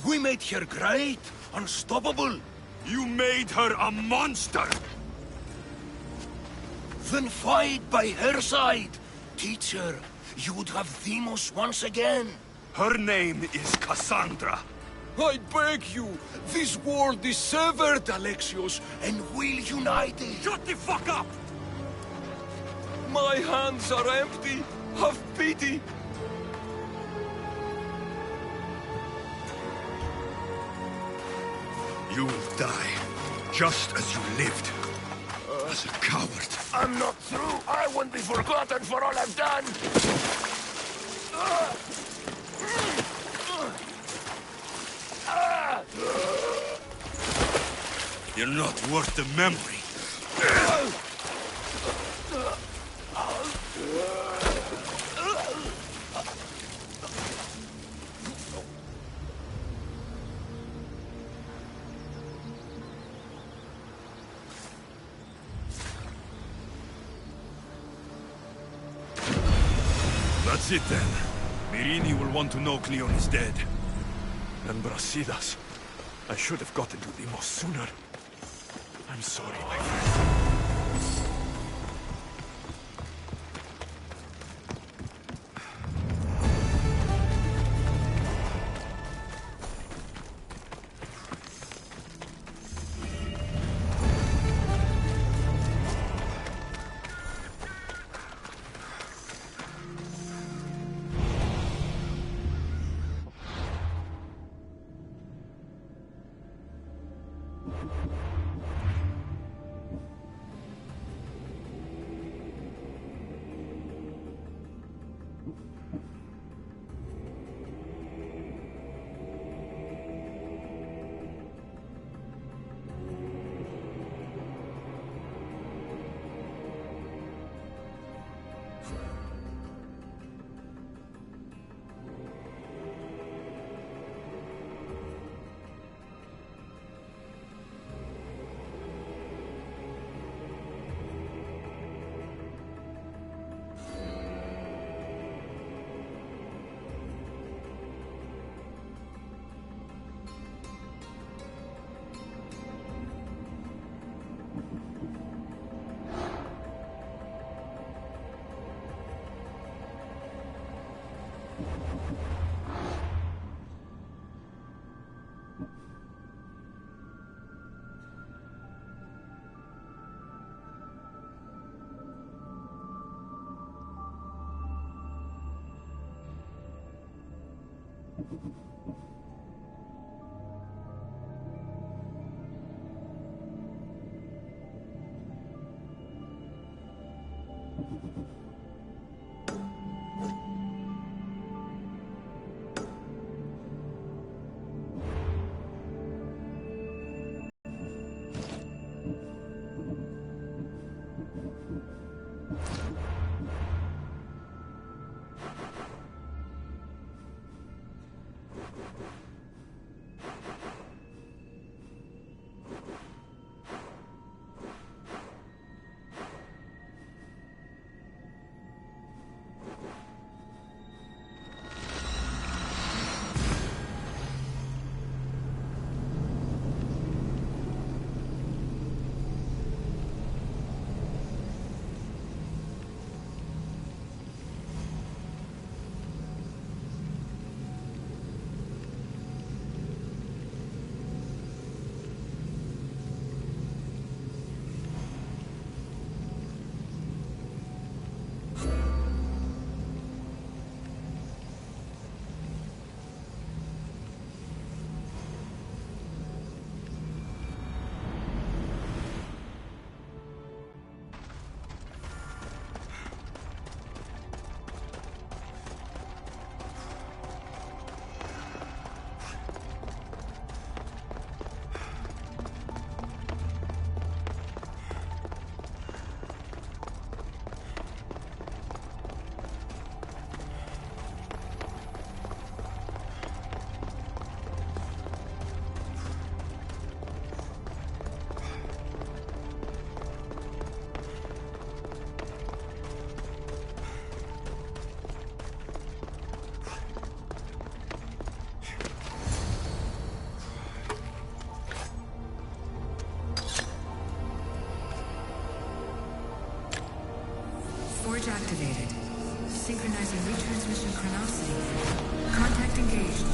We made her great, unstoppable. You made her a monster. Then fight by her side. Teach her. You would have Deimos once again. Her name is Cassandra. I beg you. This world is severed, Alexios, and we'll unite it. Shut the fuck up! My hands are empty. Have pity. You will die, just as you lived. As a coward. I'm not through. I won't be forgotten for all I've done. You're not worth the memory. That's it then. Myrini will want to know Cleon is dead. And Brasidas. I should have gotten to Deimos sooner. I'm sorry, my friend. Forge activated. Synchronizing retransmission chronicity. Contact engaged.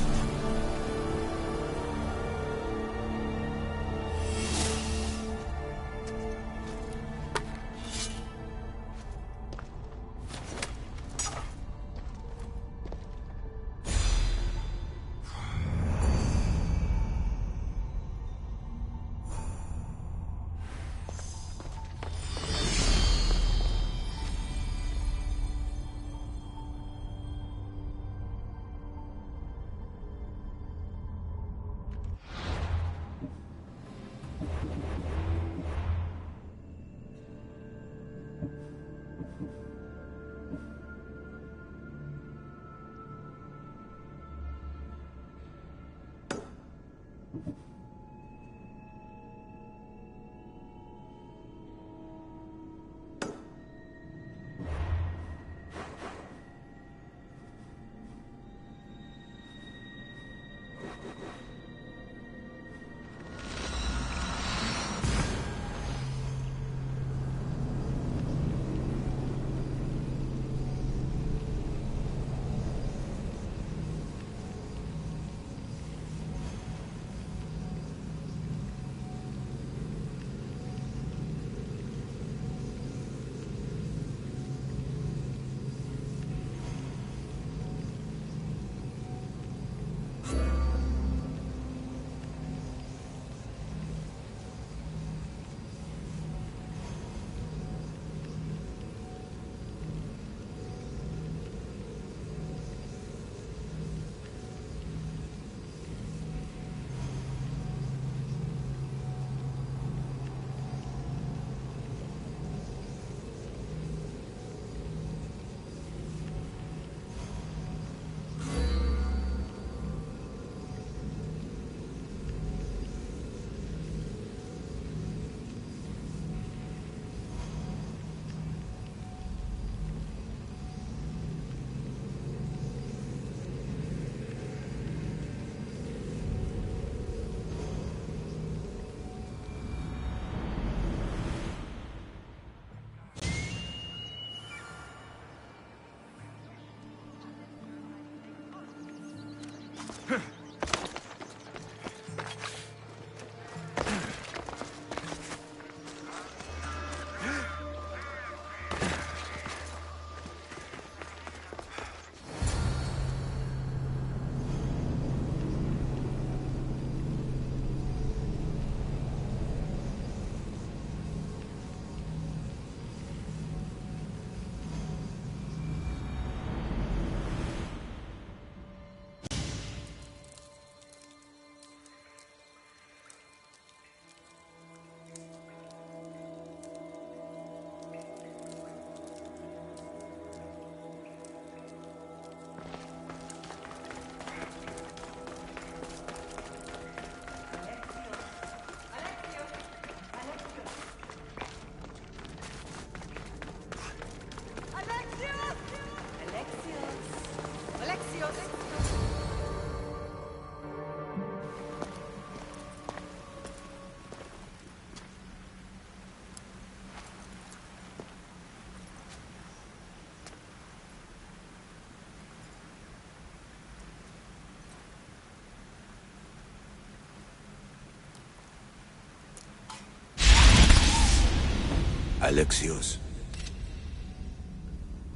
Alexios.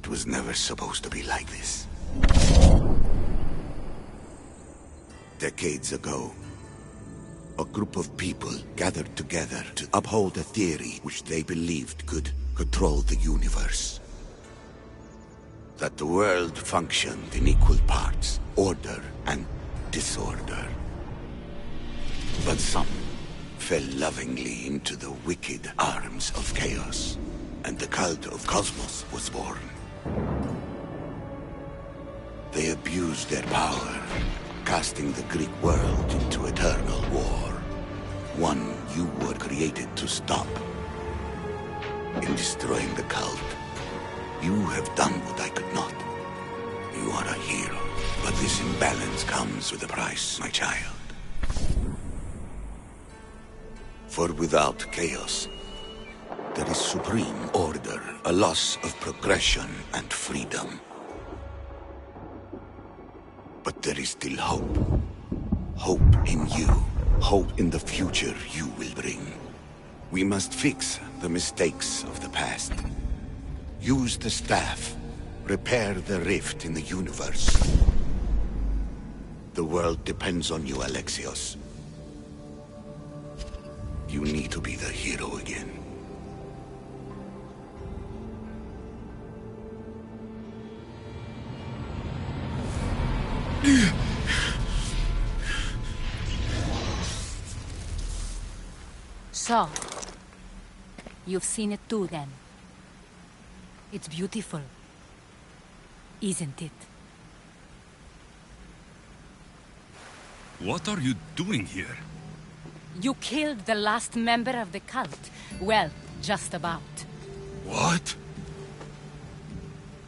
It was never supposed to be like this. Decades ago, a group of people gathered together to uphold a theory which they believed could control the universe. That the world functioned in equal parts, order and disorder. But some fell lovingly into the wicked arms of chaos, and the cult of Cosmos was born. They abused their power, casting the Greek world into eternal war. One you were created to stop. In destroying the cult, you have done what I could not. You are a hero, but this imbalance comes with a price, my child. For without chaos, there is supreme order a loss of progression and freedom. But there is still hope. Hope in you. Hope in the future you will bring. We must fix the mistakes of the past. Use the staff. Repair the rift in the universe. The world depends on you, Alexios. You need to be the hero again. So, you've seen it too, then. It's beautiful, isn't it? What are you doing here? You killed the last member of the cult. Well, just about. What?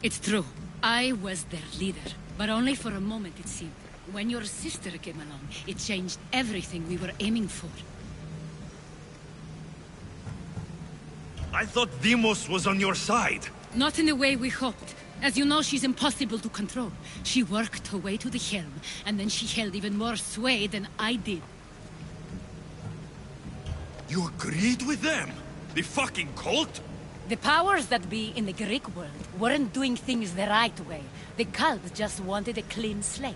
It's true. I was their leader, but only for a moment, it seemed. When your sister came along, it changed everything we were aiming for. I thought Deimos was on your side. Not in the way we hoped. As you know, she's impossible to control. She worked her way to the helm, and then she held even more sway than I did. You agreed with them? The fucking cult? The powers that be in the Greek world weren't doing things the right way. The cult just wanted a clean slate.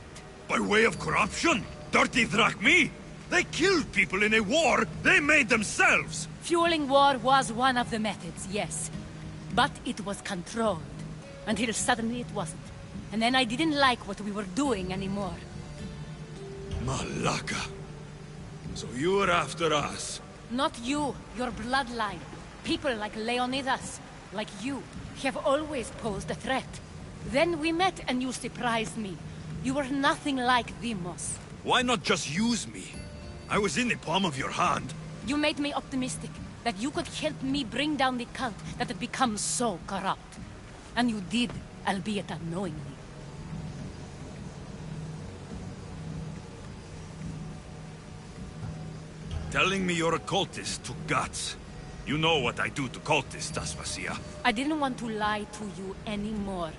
By way of corruption? Dirty drachmi? They killed people in a war they made themselves! Fueling war was one of the methods, yes. But it was controlled. Until suddenly it wasn't. And then I didn't like what we were doing anymore. Malaka. So you were after us? Not you, your bloodline. People like Leonidas, like you, have always posed a threat. Then we met and you surprised me. You were nothing like Deimos. Why not just use me? I was in the palm of your hand. You made me optimistic that you could help me bring down the cult that had become so corrupt. And you did, albeit unknowingly. Telling me you're a cultist took guts. You know what I do to cultists, Aspasia. I didn't want to lie to you anymore.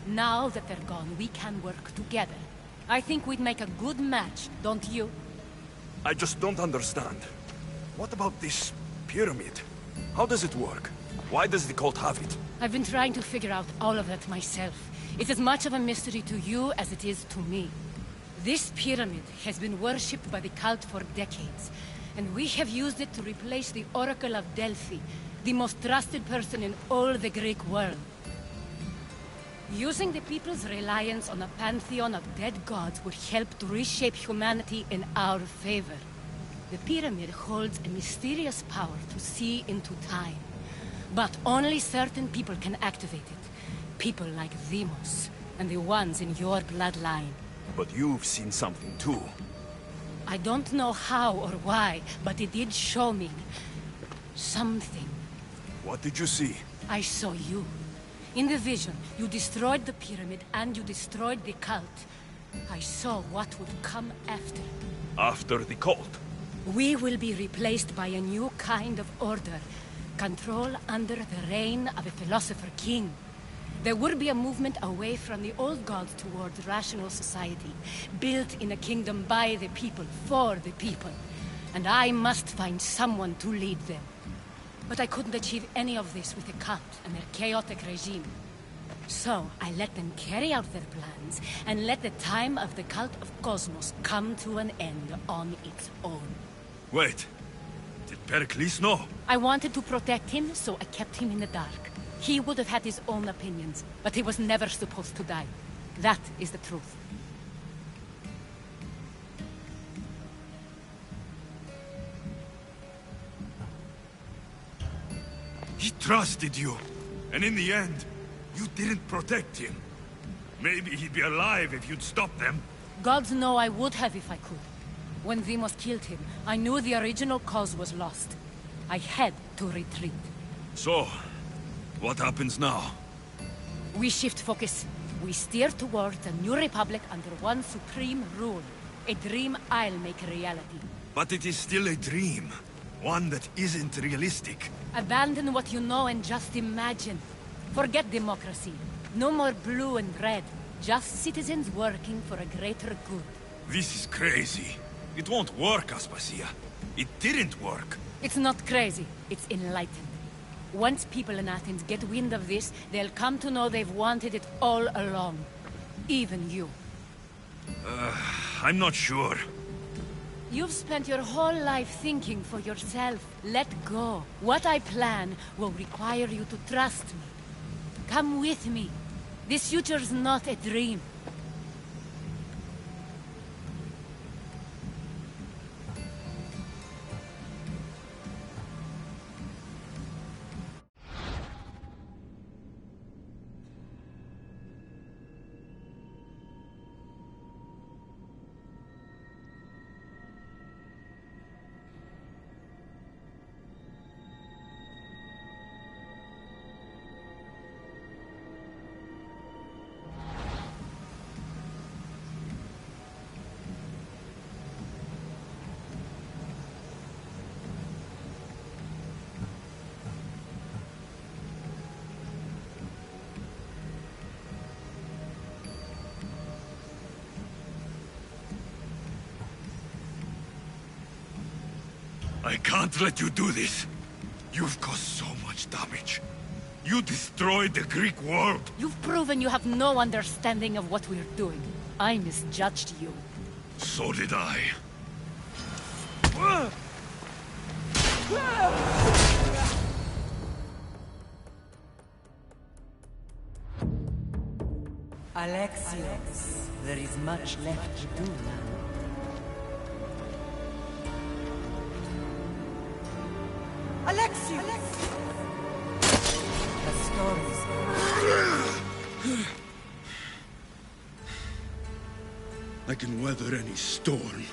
Now that they're gone, we can work together. I think we'd make a good match, don't you? I just don't understand. What about this pyramid? How does it work? Why does the cult have it? I've been trying to figure out all of that myself. It's as much of a mystery to you as it is to me. This pyramid has been worshipped by the cult for decades, and we have used it to replace the Oracle of Delphi, the most trusted person in all the Greek world. Using the people's reliance on a pantheon of dead gods would help to reshape humanity in our favor. The pyramid holds a mysterious power to see into time. But only certain people can activate it. People like Deimos, and the ones in your bloodline. But you've seen something too. I don't know how or why, but it did show me something. What did you see? I saw you. In the vision, you destroyed the pyramid and you destroyed the cult. I saw what would come after. After the cult? We will be replaced by a new kind of order. Control under the reign of a philosopher king. There would be a movement away from the old gods towards rational society, built in a kingdom by the people, for the people. And I must find someone to lead them. But I couldn't achieve any of this with the cult and their chaotic regime. So I let them carry out their plans, and let the time of the cult of Cosmos come to an end on its own. Wait, did Pericles know? I wanted to protect him, so I kept him in the dark. He would have had his own opinions, but he was never supposed to die. That is the truth. He trusted you, and in the end, you didn't protect him. Maybe he'd be alive if you'd stopped them. Gods know I would have if I could. When Deimos killed him, I knew the original cause was lost. I had to retreat. So, what happens now? We shift focus. We steer towards a new republic under one supreme rule. A dream I'll make a reality. But it is still a dream. One that isn't realistic. Abandon what you know and just imagine. Forget democracy. No more blue and red. Just citizens working for a greater good. This is crazy. It won't work, Aspasia. It didn't work. It's not crazy. It's enlightened. Once people in Athens get wind of this, they'll come to know they've wanted it all along. Even you. I'm not sure. You've spent your whole life thinking for yourself. Let go. What I plan will require you to trust me. Come with me. This future's not a dream. I can't let you do this. You've caused so much damage. You destroyed the Greek world. You've proven you have no understanding of what we're doing. I misjudged you. So did I. Alexios, there is much left to do now. Alexios! The stories. I can weather any storm.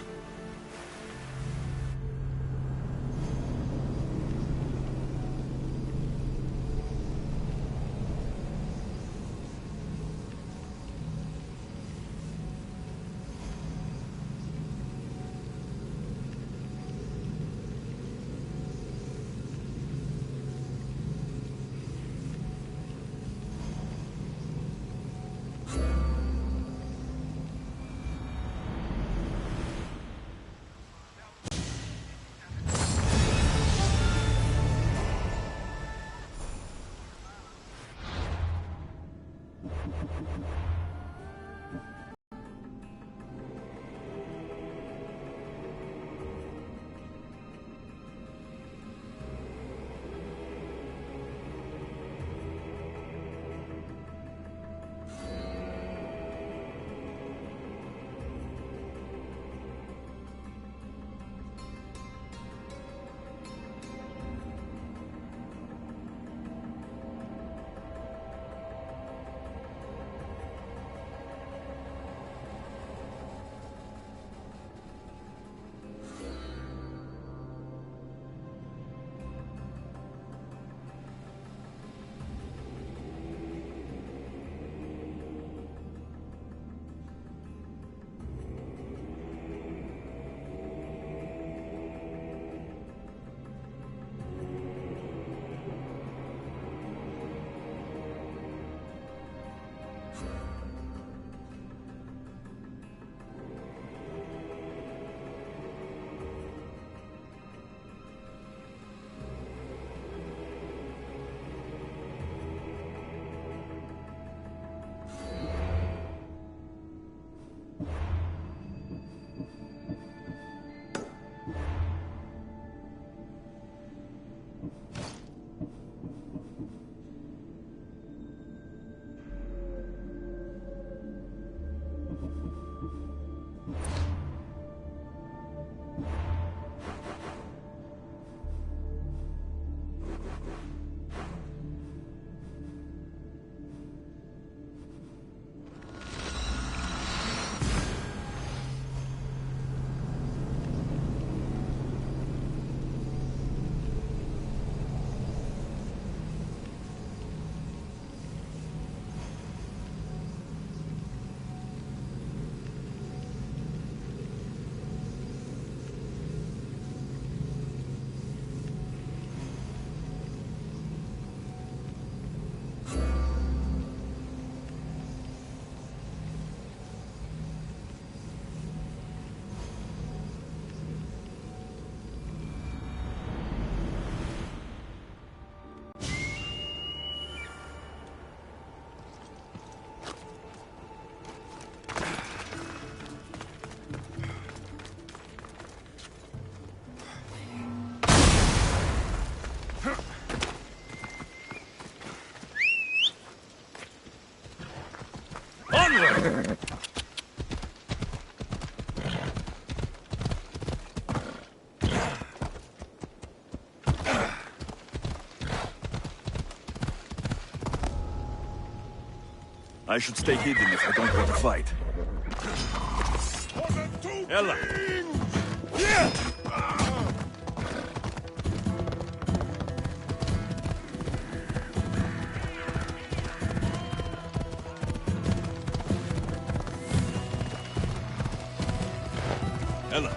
I should stay hidden if I don't want to fight. Ella! Yeah! Ella.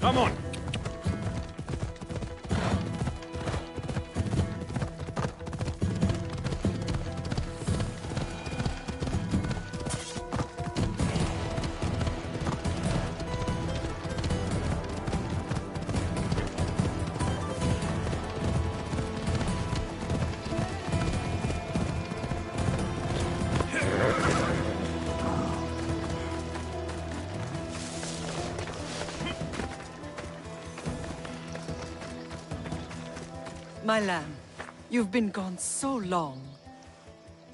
Come on! My lamb, you've been gone so long.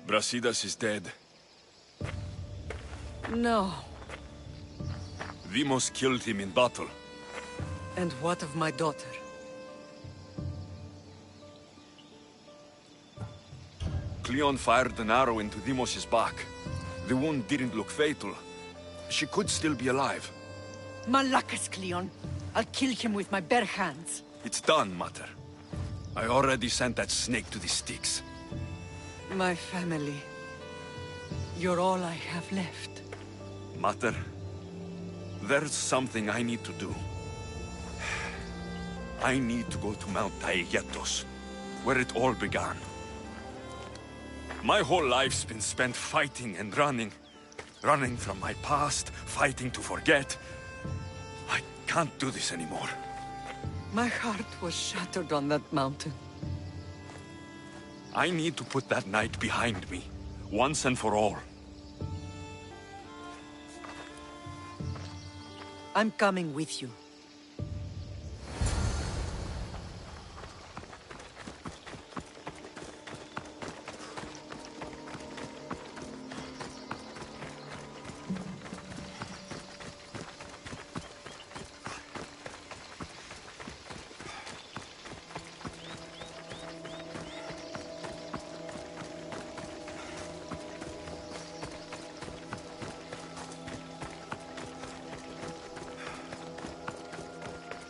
Brasidas is dead. No. Vimos killed him in battle. And what of my daughter? Cleon fired an arrow into Dimos' back. The wound didn't look fatal. She could still be alive. Malakas, Cleon. I'll kill him with my bare hands. It's done, Mater. I already sent that snake to the Styx. My family. You're all I have left. Mater, there's something I need to do. I need to go to Mount Taygetos, where it all began. My whole life's been spent fighting and running. Running from my past, fighting to forget. I can't do this anymore. My heart was shattered on that mountain. I need to put that night behind me, once and for all. I'm coming with you.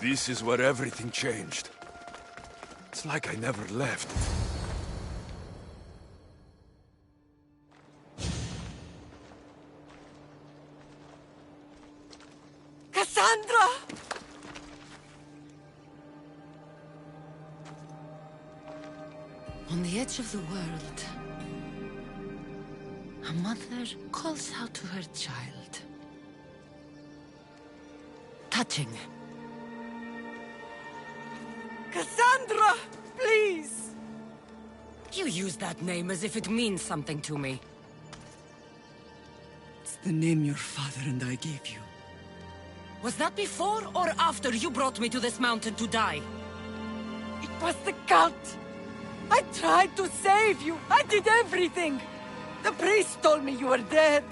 This is where everything changed. It's like I never left. Cassandra! On the edge of the world, a mother calls out to her child. Touching. Cassandra! Please! You use that name as if it means something to me. It's the name your father and I gave you. Was that before or after you brought me to this mountain to die? It was the cult! I tried to save you! I did everything! The priest told me you were dead!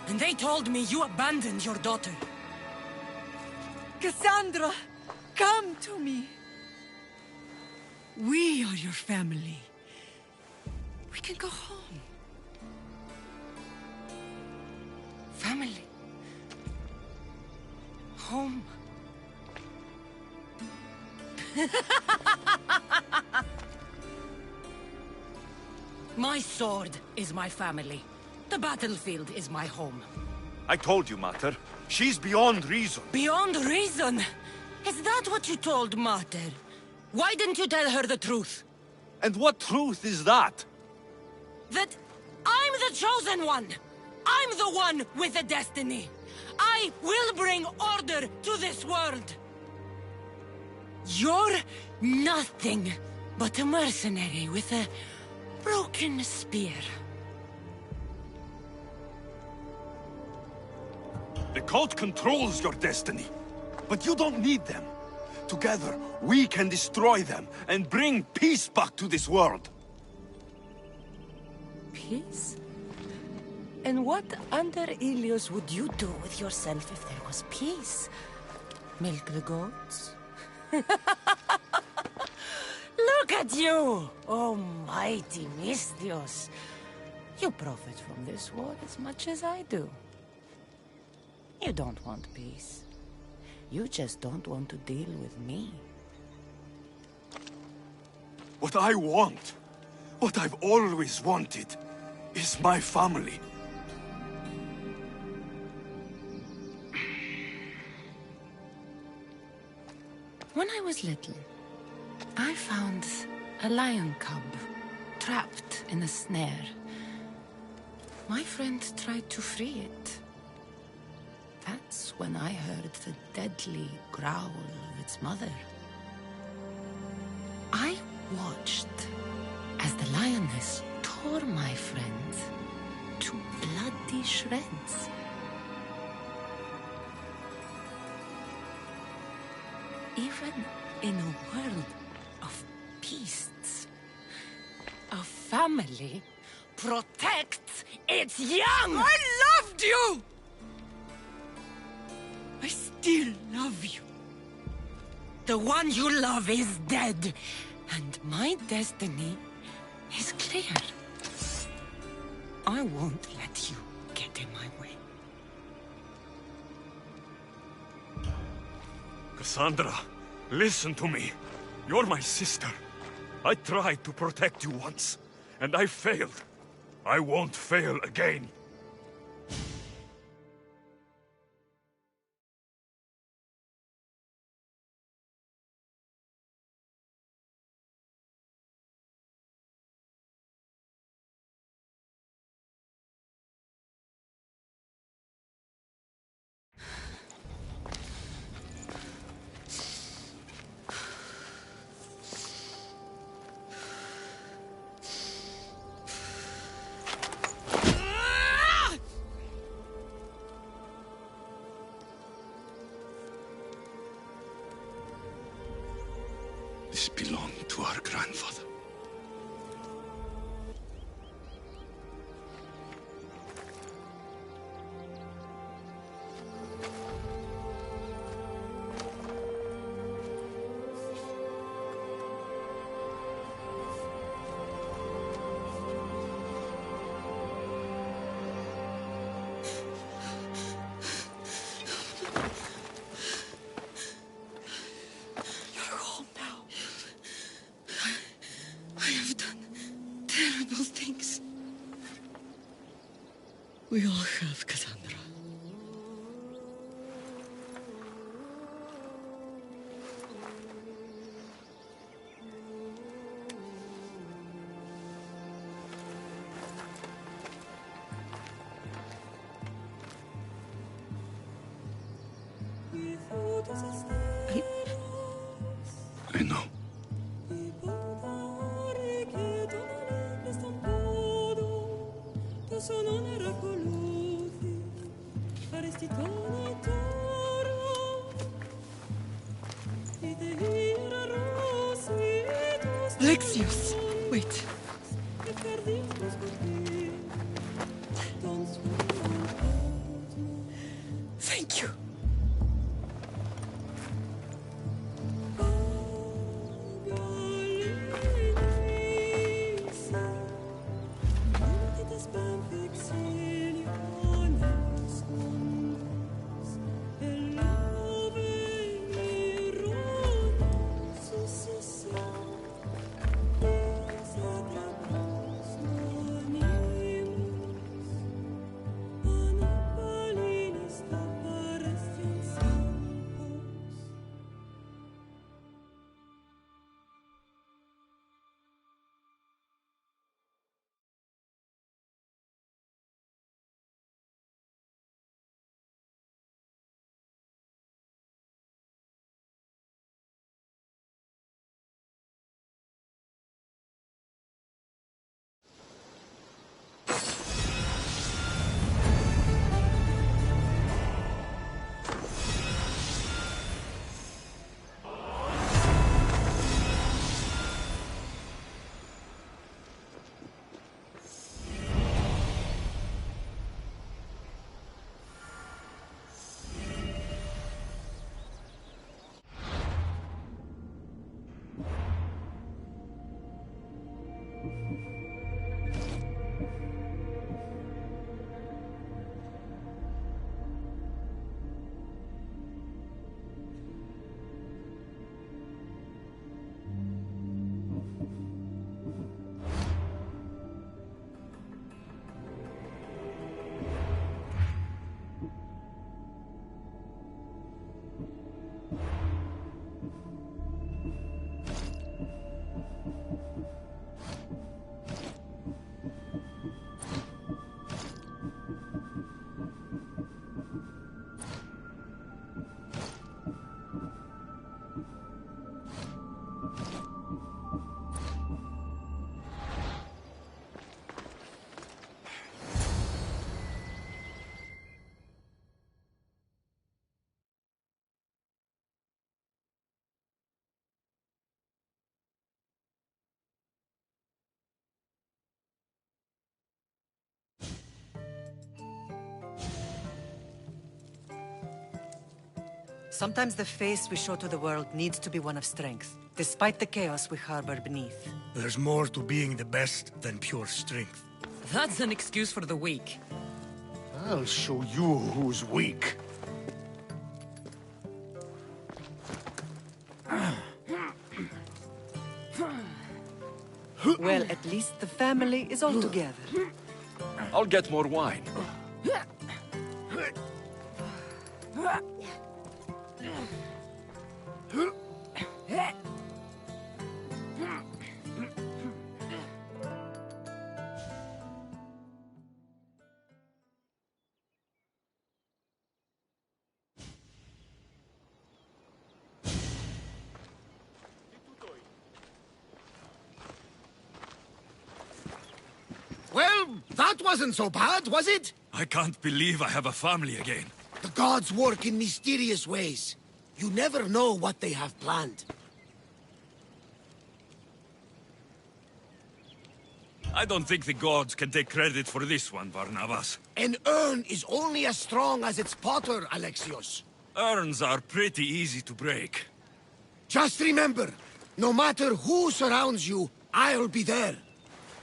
And they told me you abandoned your daughter. Cassandra! Come to me! We are your family. We can go home. Family. Home. My sword is my family. The battlefield is my home. I told you, Mater. She's beyond reason. Beyond reason? Is that what you told Mater? Why didn't you tell her the truth? And what truth is that? That I'm the chosen one! I'm the one with a destiny! I will bring order to this world! You're nothing but a mercenary with a broken spear. The cult controls your destiny, but you don't need them. Together, we can destroy them and bring peace back to this world. Peace? And what under Ilios would you do with yourself if there was peace? Milk the goats? Look at you! Oh, mighty Mistios. You profit from this war as much as I do. You don't want peace. You just don't want to deal with me. What I want, what I've always wanted, is my family. When I was little, I found a lion cub trapped in a snare. My friend tried to free it. That's when I heard the deadly growl of its mother. I watched as the lioness tore my friend to bloody shreds. Even in a world of beasts, a family protects its young! I loved you! I still love you. The one you love is dead, and my destiny is clear. I won't let you get in my way. Cassandra, listen to me. You're my sister. I tried to protect you once, and I failed. I won't fail again. This belonged to our grandfather. We all have, Cassandra. I know. Alexios, wait. Thank you. Sometimes the face we show to the world needs to be one of strength, despite the chaos we harbor beneath. There's more to being the best than pure strength. That's an excuse for the weak. I'll show you who's weak. Well, at least the family is all together. I'll get more wine. Well, that wasn't so bad, was it? I can't believe I have a family again. The gods work in mysterious ways. You never know what they have planned. I don't think the gods can take credit for this one, Barnabas. An urn is only as strong as its potter, Alexios. Urns are pretty easy to break. Just remember, no matter who surrounds you, I'll be there.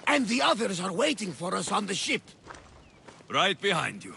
And the others are waiting for us on the ship. Right behind you.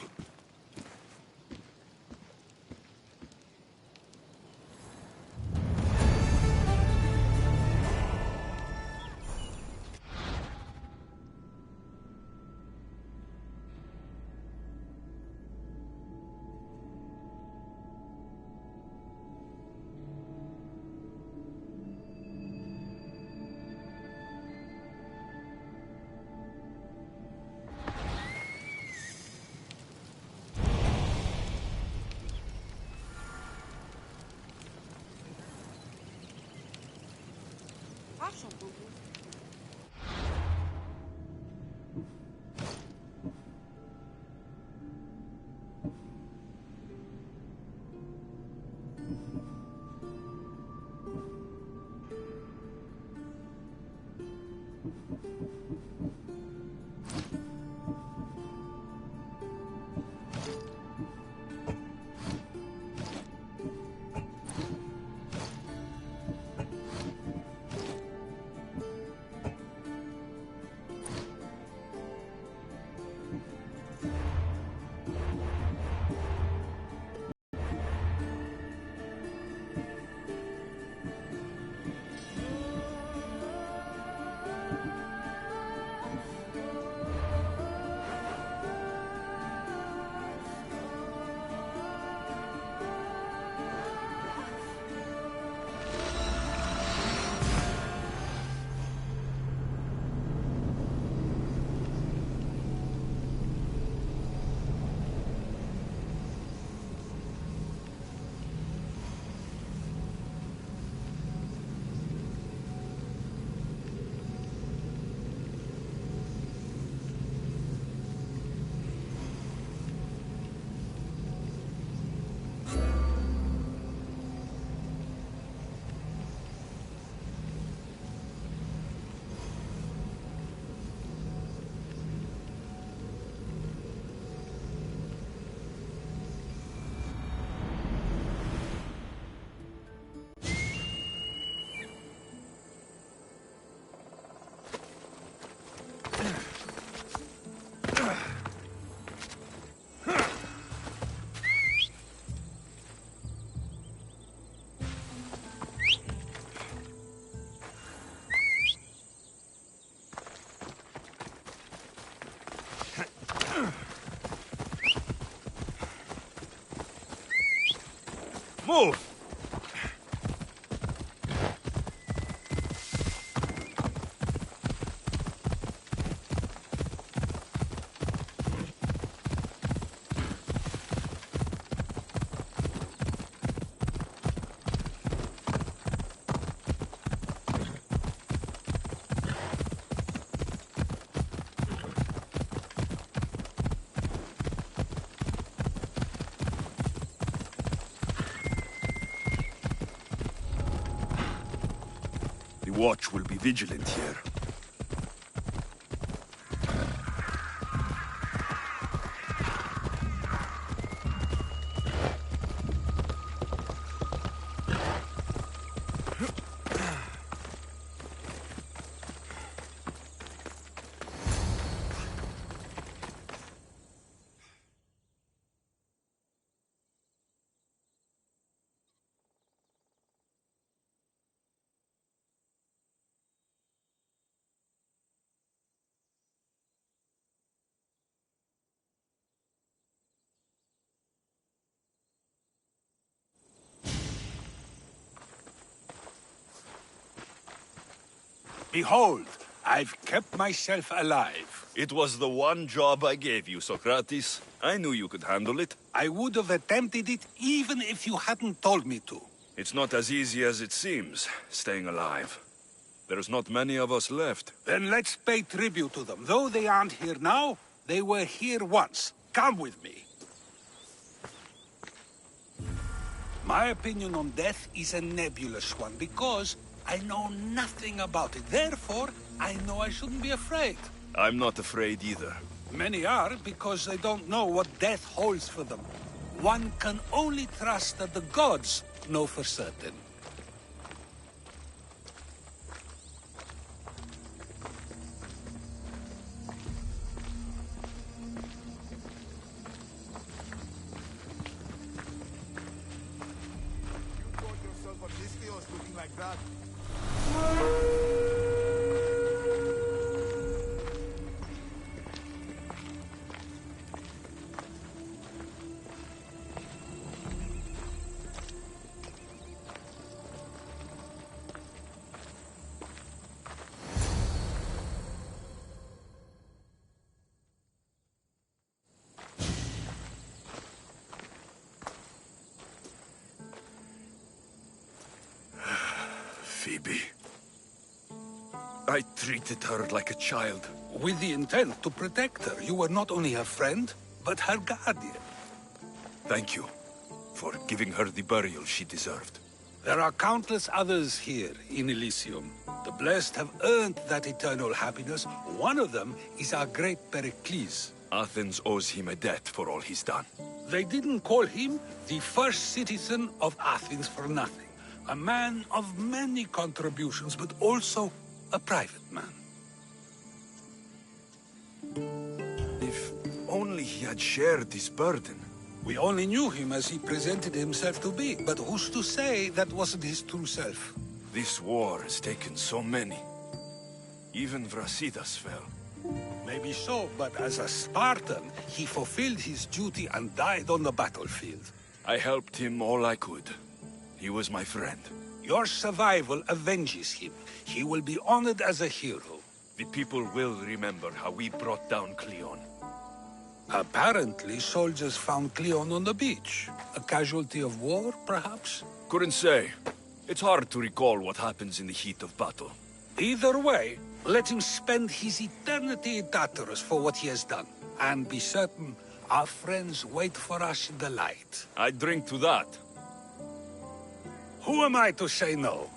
Move! The watch will be vigilant here. Behold, I've kept myself alive. It was the one job I gave you, Socrates. I knew you could handle it. I would have attempted it even if you hadn't told me to. It's not as easy as it seems, staying alive. There's not many of us left. Then let's pay tribute to them. Though they aren't here now, they were here once. Come with me. My opinion on death is a nebulous one because I know nothing about it. Therefore, I know I shouldn't be afraid. I'm not afraid either. Many are because they don't know what death holds for them. One can only trust that the gods know for certain. Looking like that. Phoebe. I treated her like a child. With the intent to protect her, you were not only her friend, but her guardian. Thank you for giving her the burial she deserved. There are countless others here in Elysium. The blessed have earned that eternal happiness. One of them is our great Pericles. Athens owes him a debt for all he's done. They didn't call him the first citizen of Athens for nothing. A man of many contributions, but also a private man. If only he had shared this burden. We only knew him as he presented himself to be, but who's to say that wasn't his true self? This war has taken so many. Even Brasidas fell. Maybe so, but as a Spartan, he fulfilled his duty and died on the battlefield. I helped him all I could. He was my friend. Your survival avenges him. He will be honored as a hero. The people will remember how we brought down Cleon. Apparently, soldiers found Cleon on the beach. A casualty of war, perhaps? Couldn't say. It's hard to recall what happens in the heat of battle. Either way, let him spend his eternity in Tartarus for what he has done. And be certain, our friends wait for us in the light. I'd drink to that. Who am I to say no?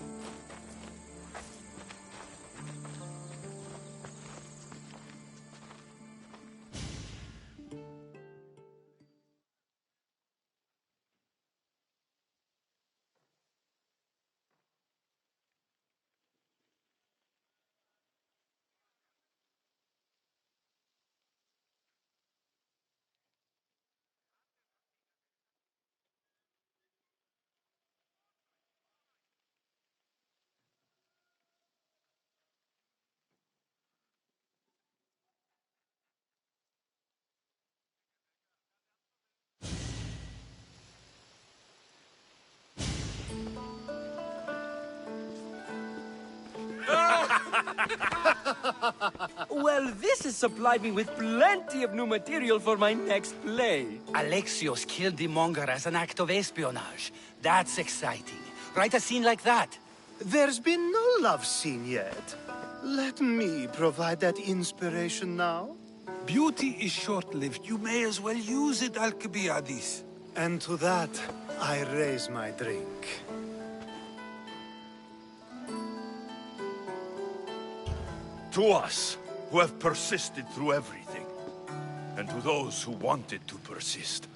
Well, this has supplied me with plenty of new material for my next play. Alexios killed the monger as an act of espionage. That's exciting. Write a scene like that. There's been no love scene yet. Let me provide that inspiration now. Beauty is short-lived. You may as well use it, Alcibiades. And to that, I raise my drink. To us, who have persisted through everything. And to those who wanted to persist.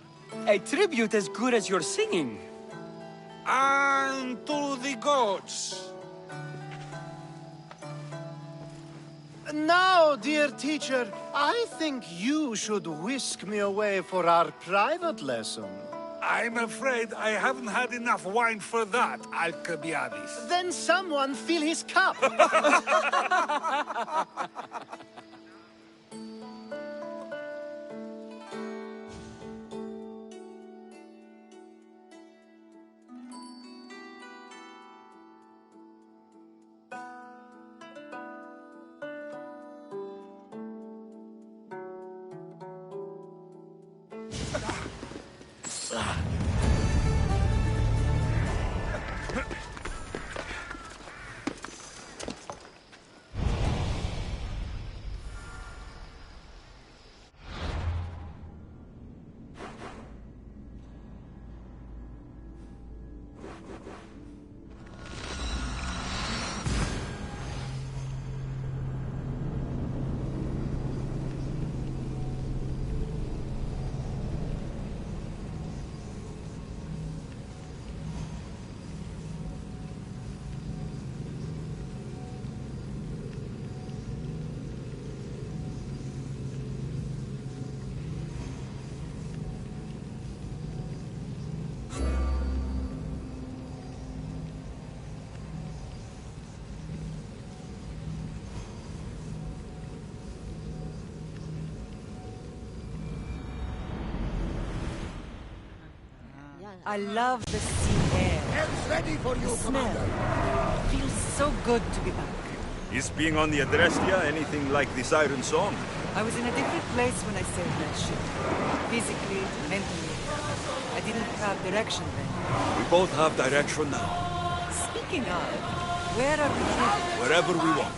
A tribute as good as your singing. And to the gods. Now, dear teacher, I think you should whisk me away for our private lesson. I'm afraid I haven't had enough wine for that, Alcibiades. Then someone fill his cup. I love the sea air. It's ready for you, the smell. Feels so good to be back. Is being on the Adrestia anything like this Iron Song? I was in a different place when I sailed that ship. Physically, mentally. I didn't have direction then. We both have direction now. Speaking of, where are we headed? Wherever we want.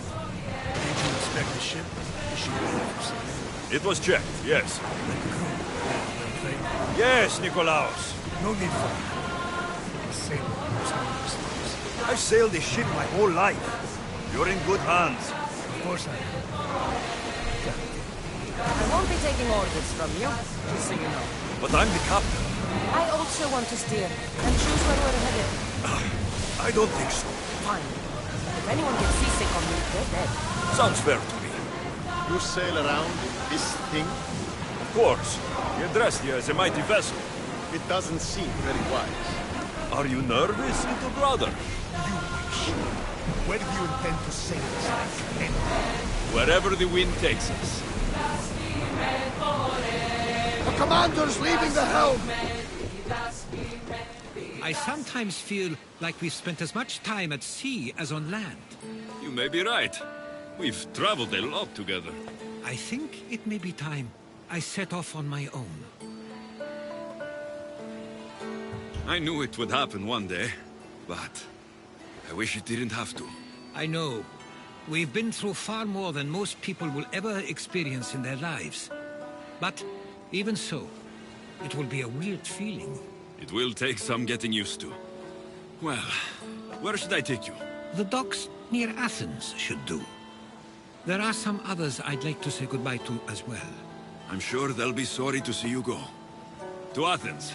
Did you inspect the ship? Is she ready for sailing? It was checked, yes. Yes, Nikolaos. No need for it. A sailor knows how to use things. I've sailed this ship my whole life. You're in good hands. Of course I am. I won't be taking orders from you, just so you know. But I'm the captain. I also want to steer and choose where we're headed. I don't think so. Fine. If anyone gets seasick on me, they're dead. Sounds fair to me. You sail around this thing? Of course. The Adrestia is a mighty vessel. It doesn't seem very wise. Are you nervous, little brother? You wish. Where do you intend to sail this thing? Wherever the wind takes us. The commander's leaving the helm! I sometimes feel like we've spent as much time at sea as on land. You may be right. We've traveled a lot together. I think it may be time I set off on my own. I knew it would happen one day, but I wish it didn't have to. I know. We've been through far more than most people will ever experience in their lives. But even so, it will be a weird feeling. It will take some getting used to. Well, where should I take you? The docks near Athens should do. There are some others I'd like to say goodbye to as well. I'm sure they'll be sorry to see you go. To Athens.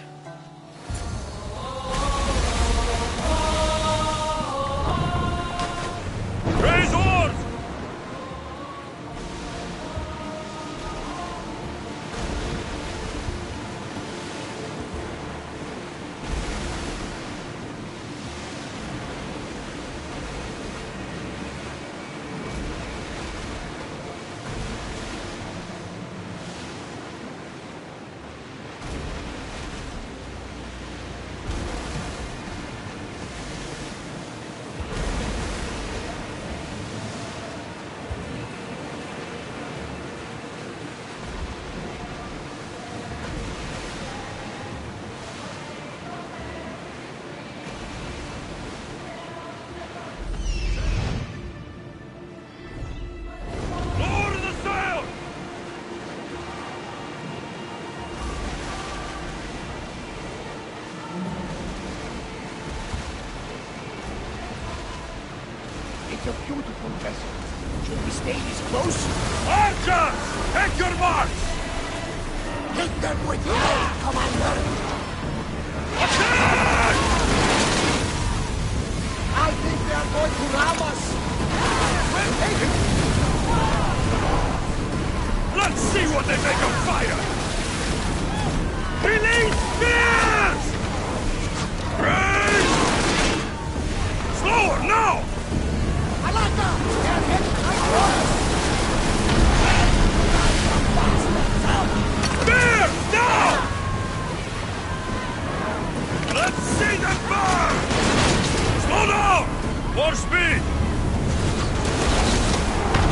Raise oars! It's a beautiful vessel. Should we stay this close? Archers! Take your mark! Hit them with light, Commander! Attack! I think they are going to ram us! We'll take it! Let's see what they make of fire! Release spears! Raise! Slower, now! Alaka! They're heading for us! Spears, now! Let's see them burn! Slow down! More speed!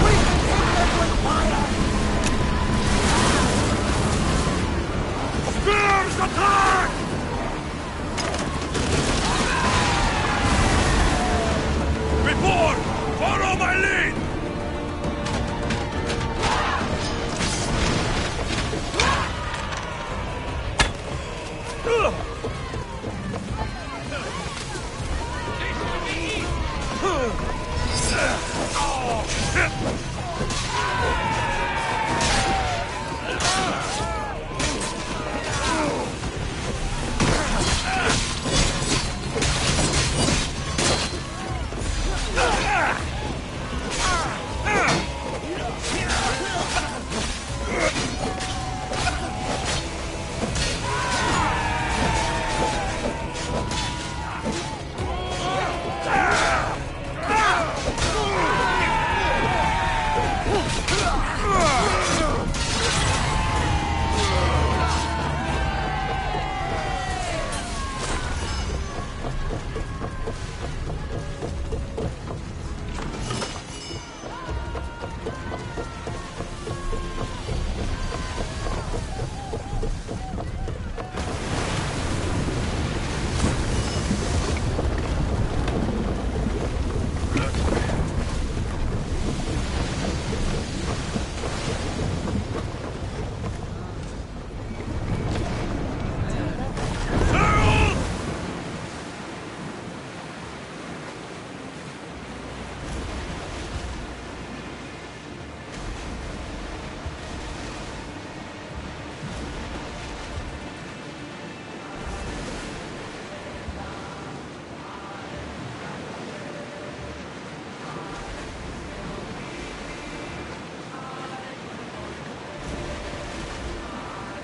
We can hit them with fire! Spears, attack! Report! Follow my lead!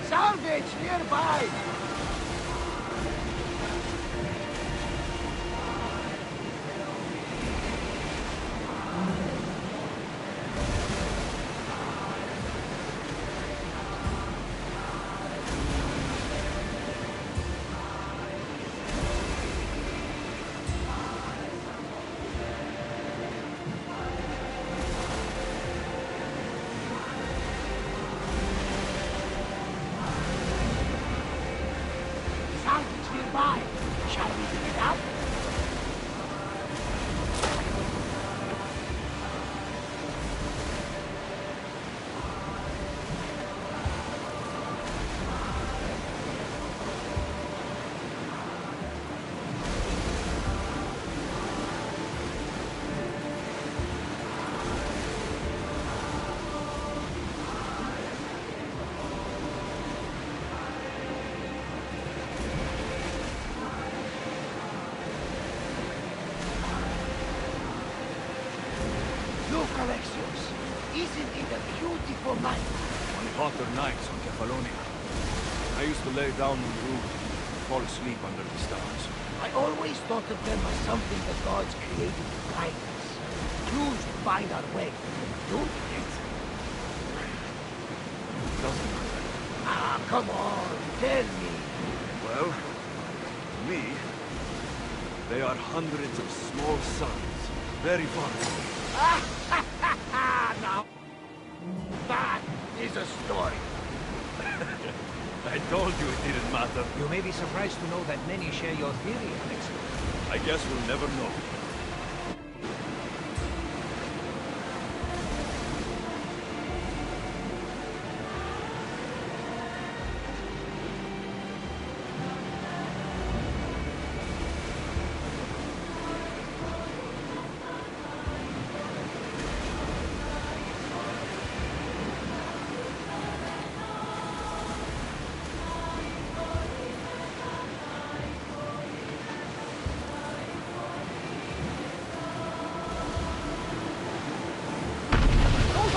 Salvage nearby! Shall we pick it up? Isn't it a beautiful night? On hotter nights on Kefalonia, I used to lay down on the roof and fall asleep under the stars. I always thought of them as something the gods created to guide us. Clues to find our way. Don't it? Doesn't matter. Ah, come on, tell me. Well, to me, they are hundreds of small suns, very far away. Now, that is a story. I told you it didn't matter. You may be surprised to know that many share your theory, Alex. I guess we'll never know.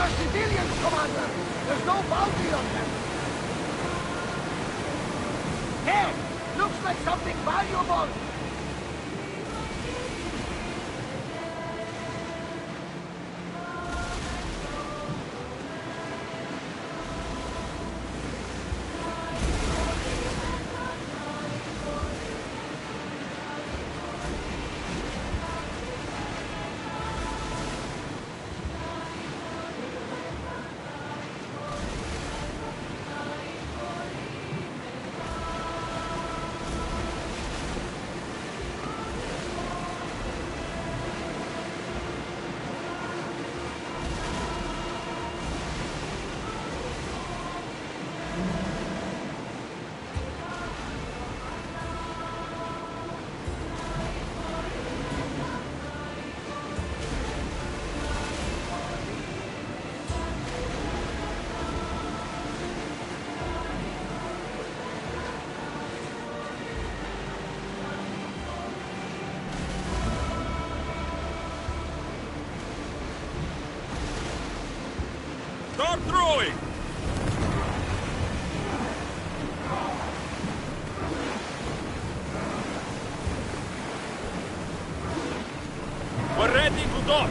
are civilians, Commander! There's no bounty on them! Hey! Looks like something valuable! Start throwing! We're ready to dock!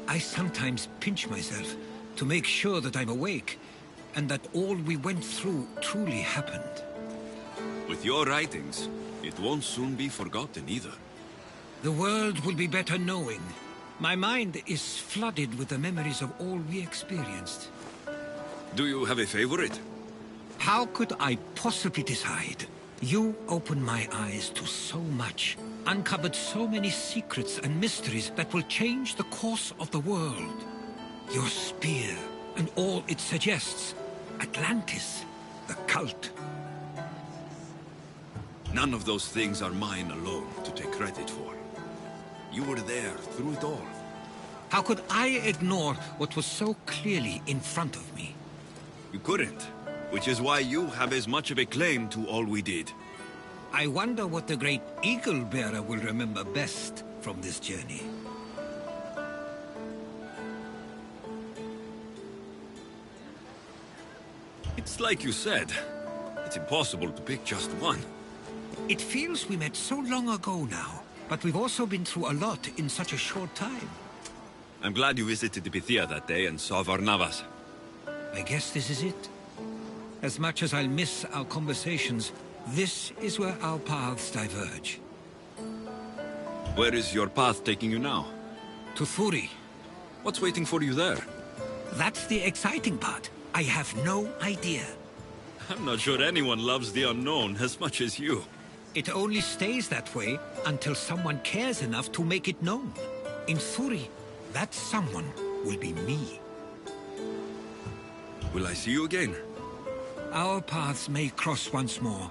I sometimes pinch myself to make sure that I'm awake, and that all we went through truly happened. With your writings, it won't soon be forgotten either. The world will be better knowing. My mind is flooded with the memories of all we experienced. Do you have a favorite? How could I possibly decide? You opened my eyes to so much, uncovered so many secrets and mysteries that will change the course of the world. Your spear and all it suggests. Atlantis, the cult. None of those things are mine alone to take credit for. You were there through it all. How could I ignore what was so clearly in front of me? You couldn't, which is why you have as much of a claim to all we did. I wonder what the great Eagle Bearer will remember best from this journey. It's like you said. It's impossible to pick just one. It feels we met so long ago now, but we've also been through a lot in such a short time. I'm glad you visited Pythia that day and saw Varnavas. I guess this is it. As much as I'll miss our conversations, this is where our paths diverge. Where is your path taking you now? To Thuri. What's waiting for you there? That's the exciting part. I have no idea. I'm not sure anyone loves the unknown as much as you. It only stays that way until someone cares enough to make it known. In Thuri, that someone will be me. Will I see you again? Our paths may cross once more,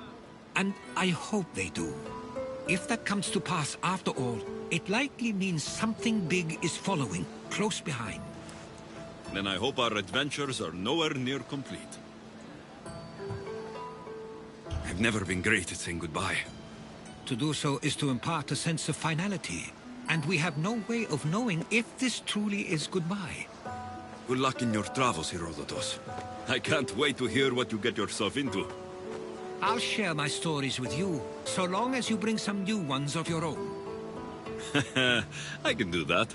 and I hope they do. If that comes to pass after all, it likely means something big is following, close behind. Then I hope our adventures are nowhere near complete. I've never been great at saying goodbye. To do so is to impart a sense of finality, and we have no way of knowing if this truly is goodbye. Good luck in your travels, Herodotus. I can't wait to hear what you get yourself into. I'll share my stories with you, so long as you bring some new ones of your own. I can do that.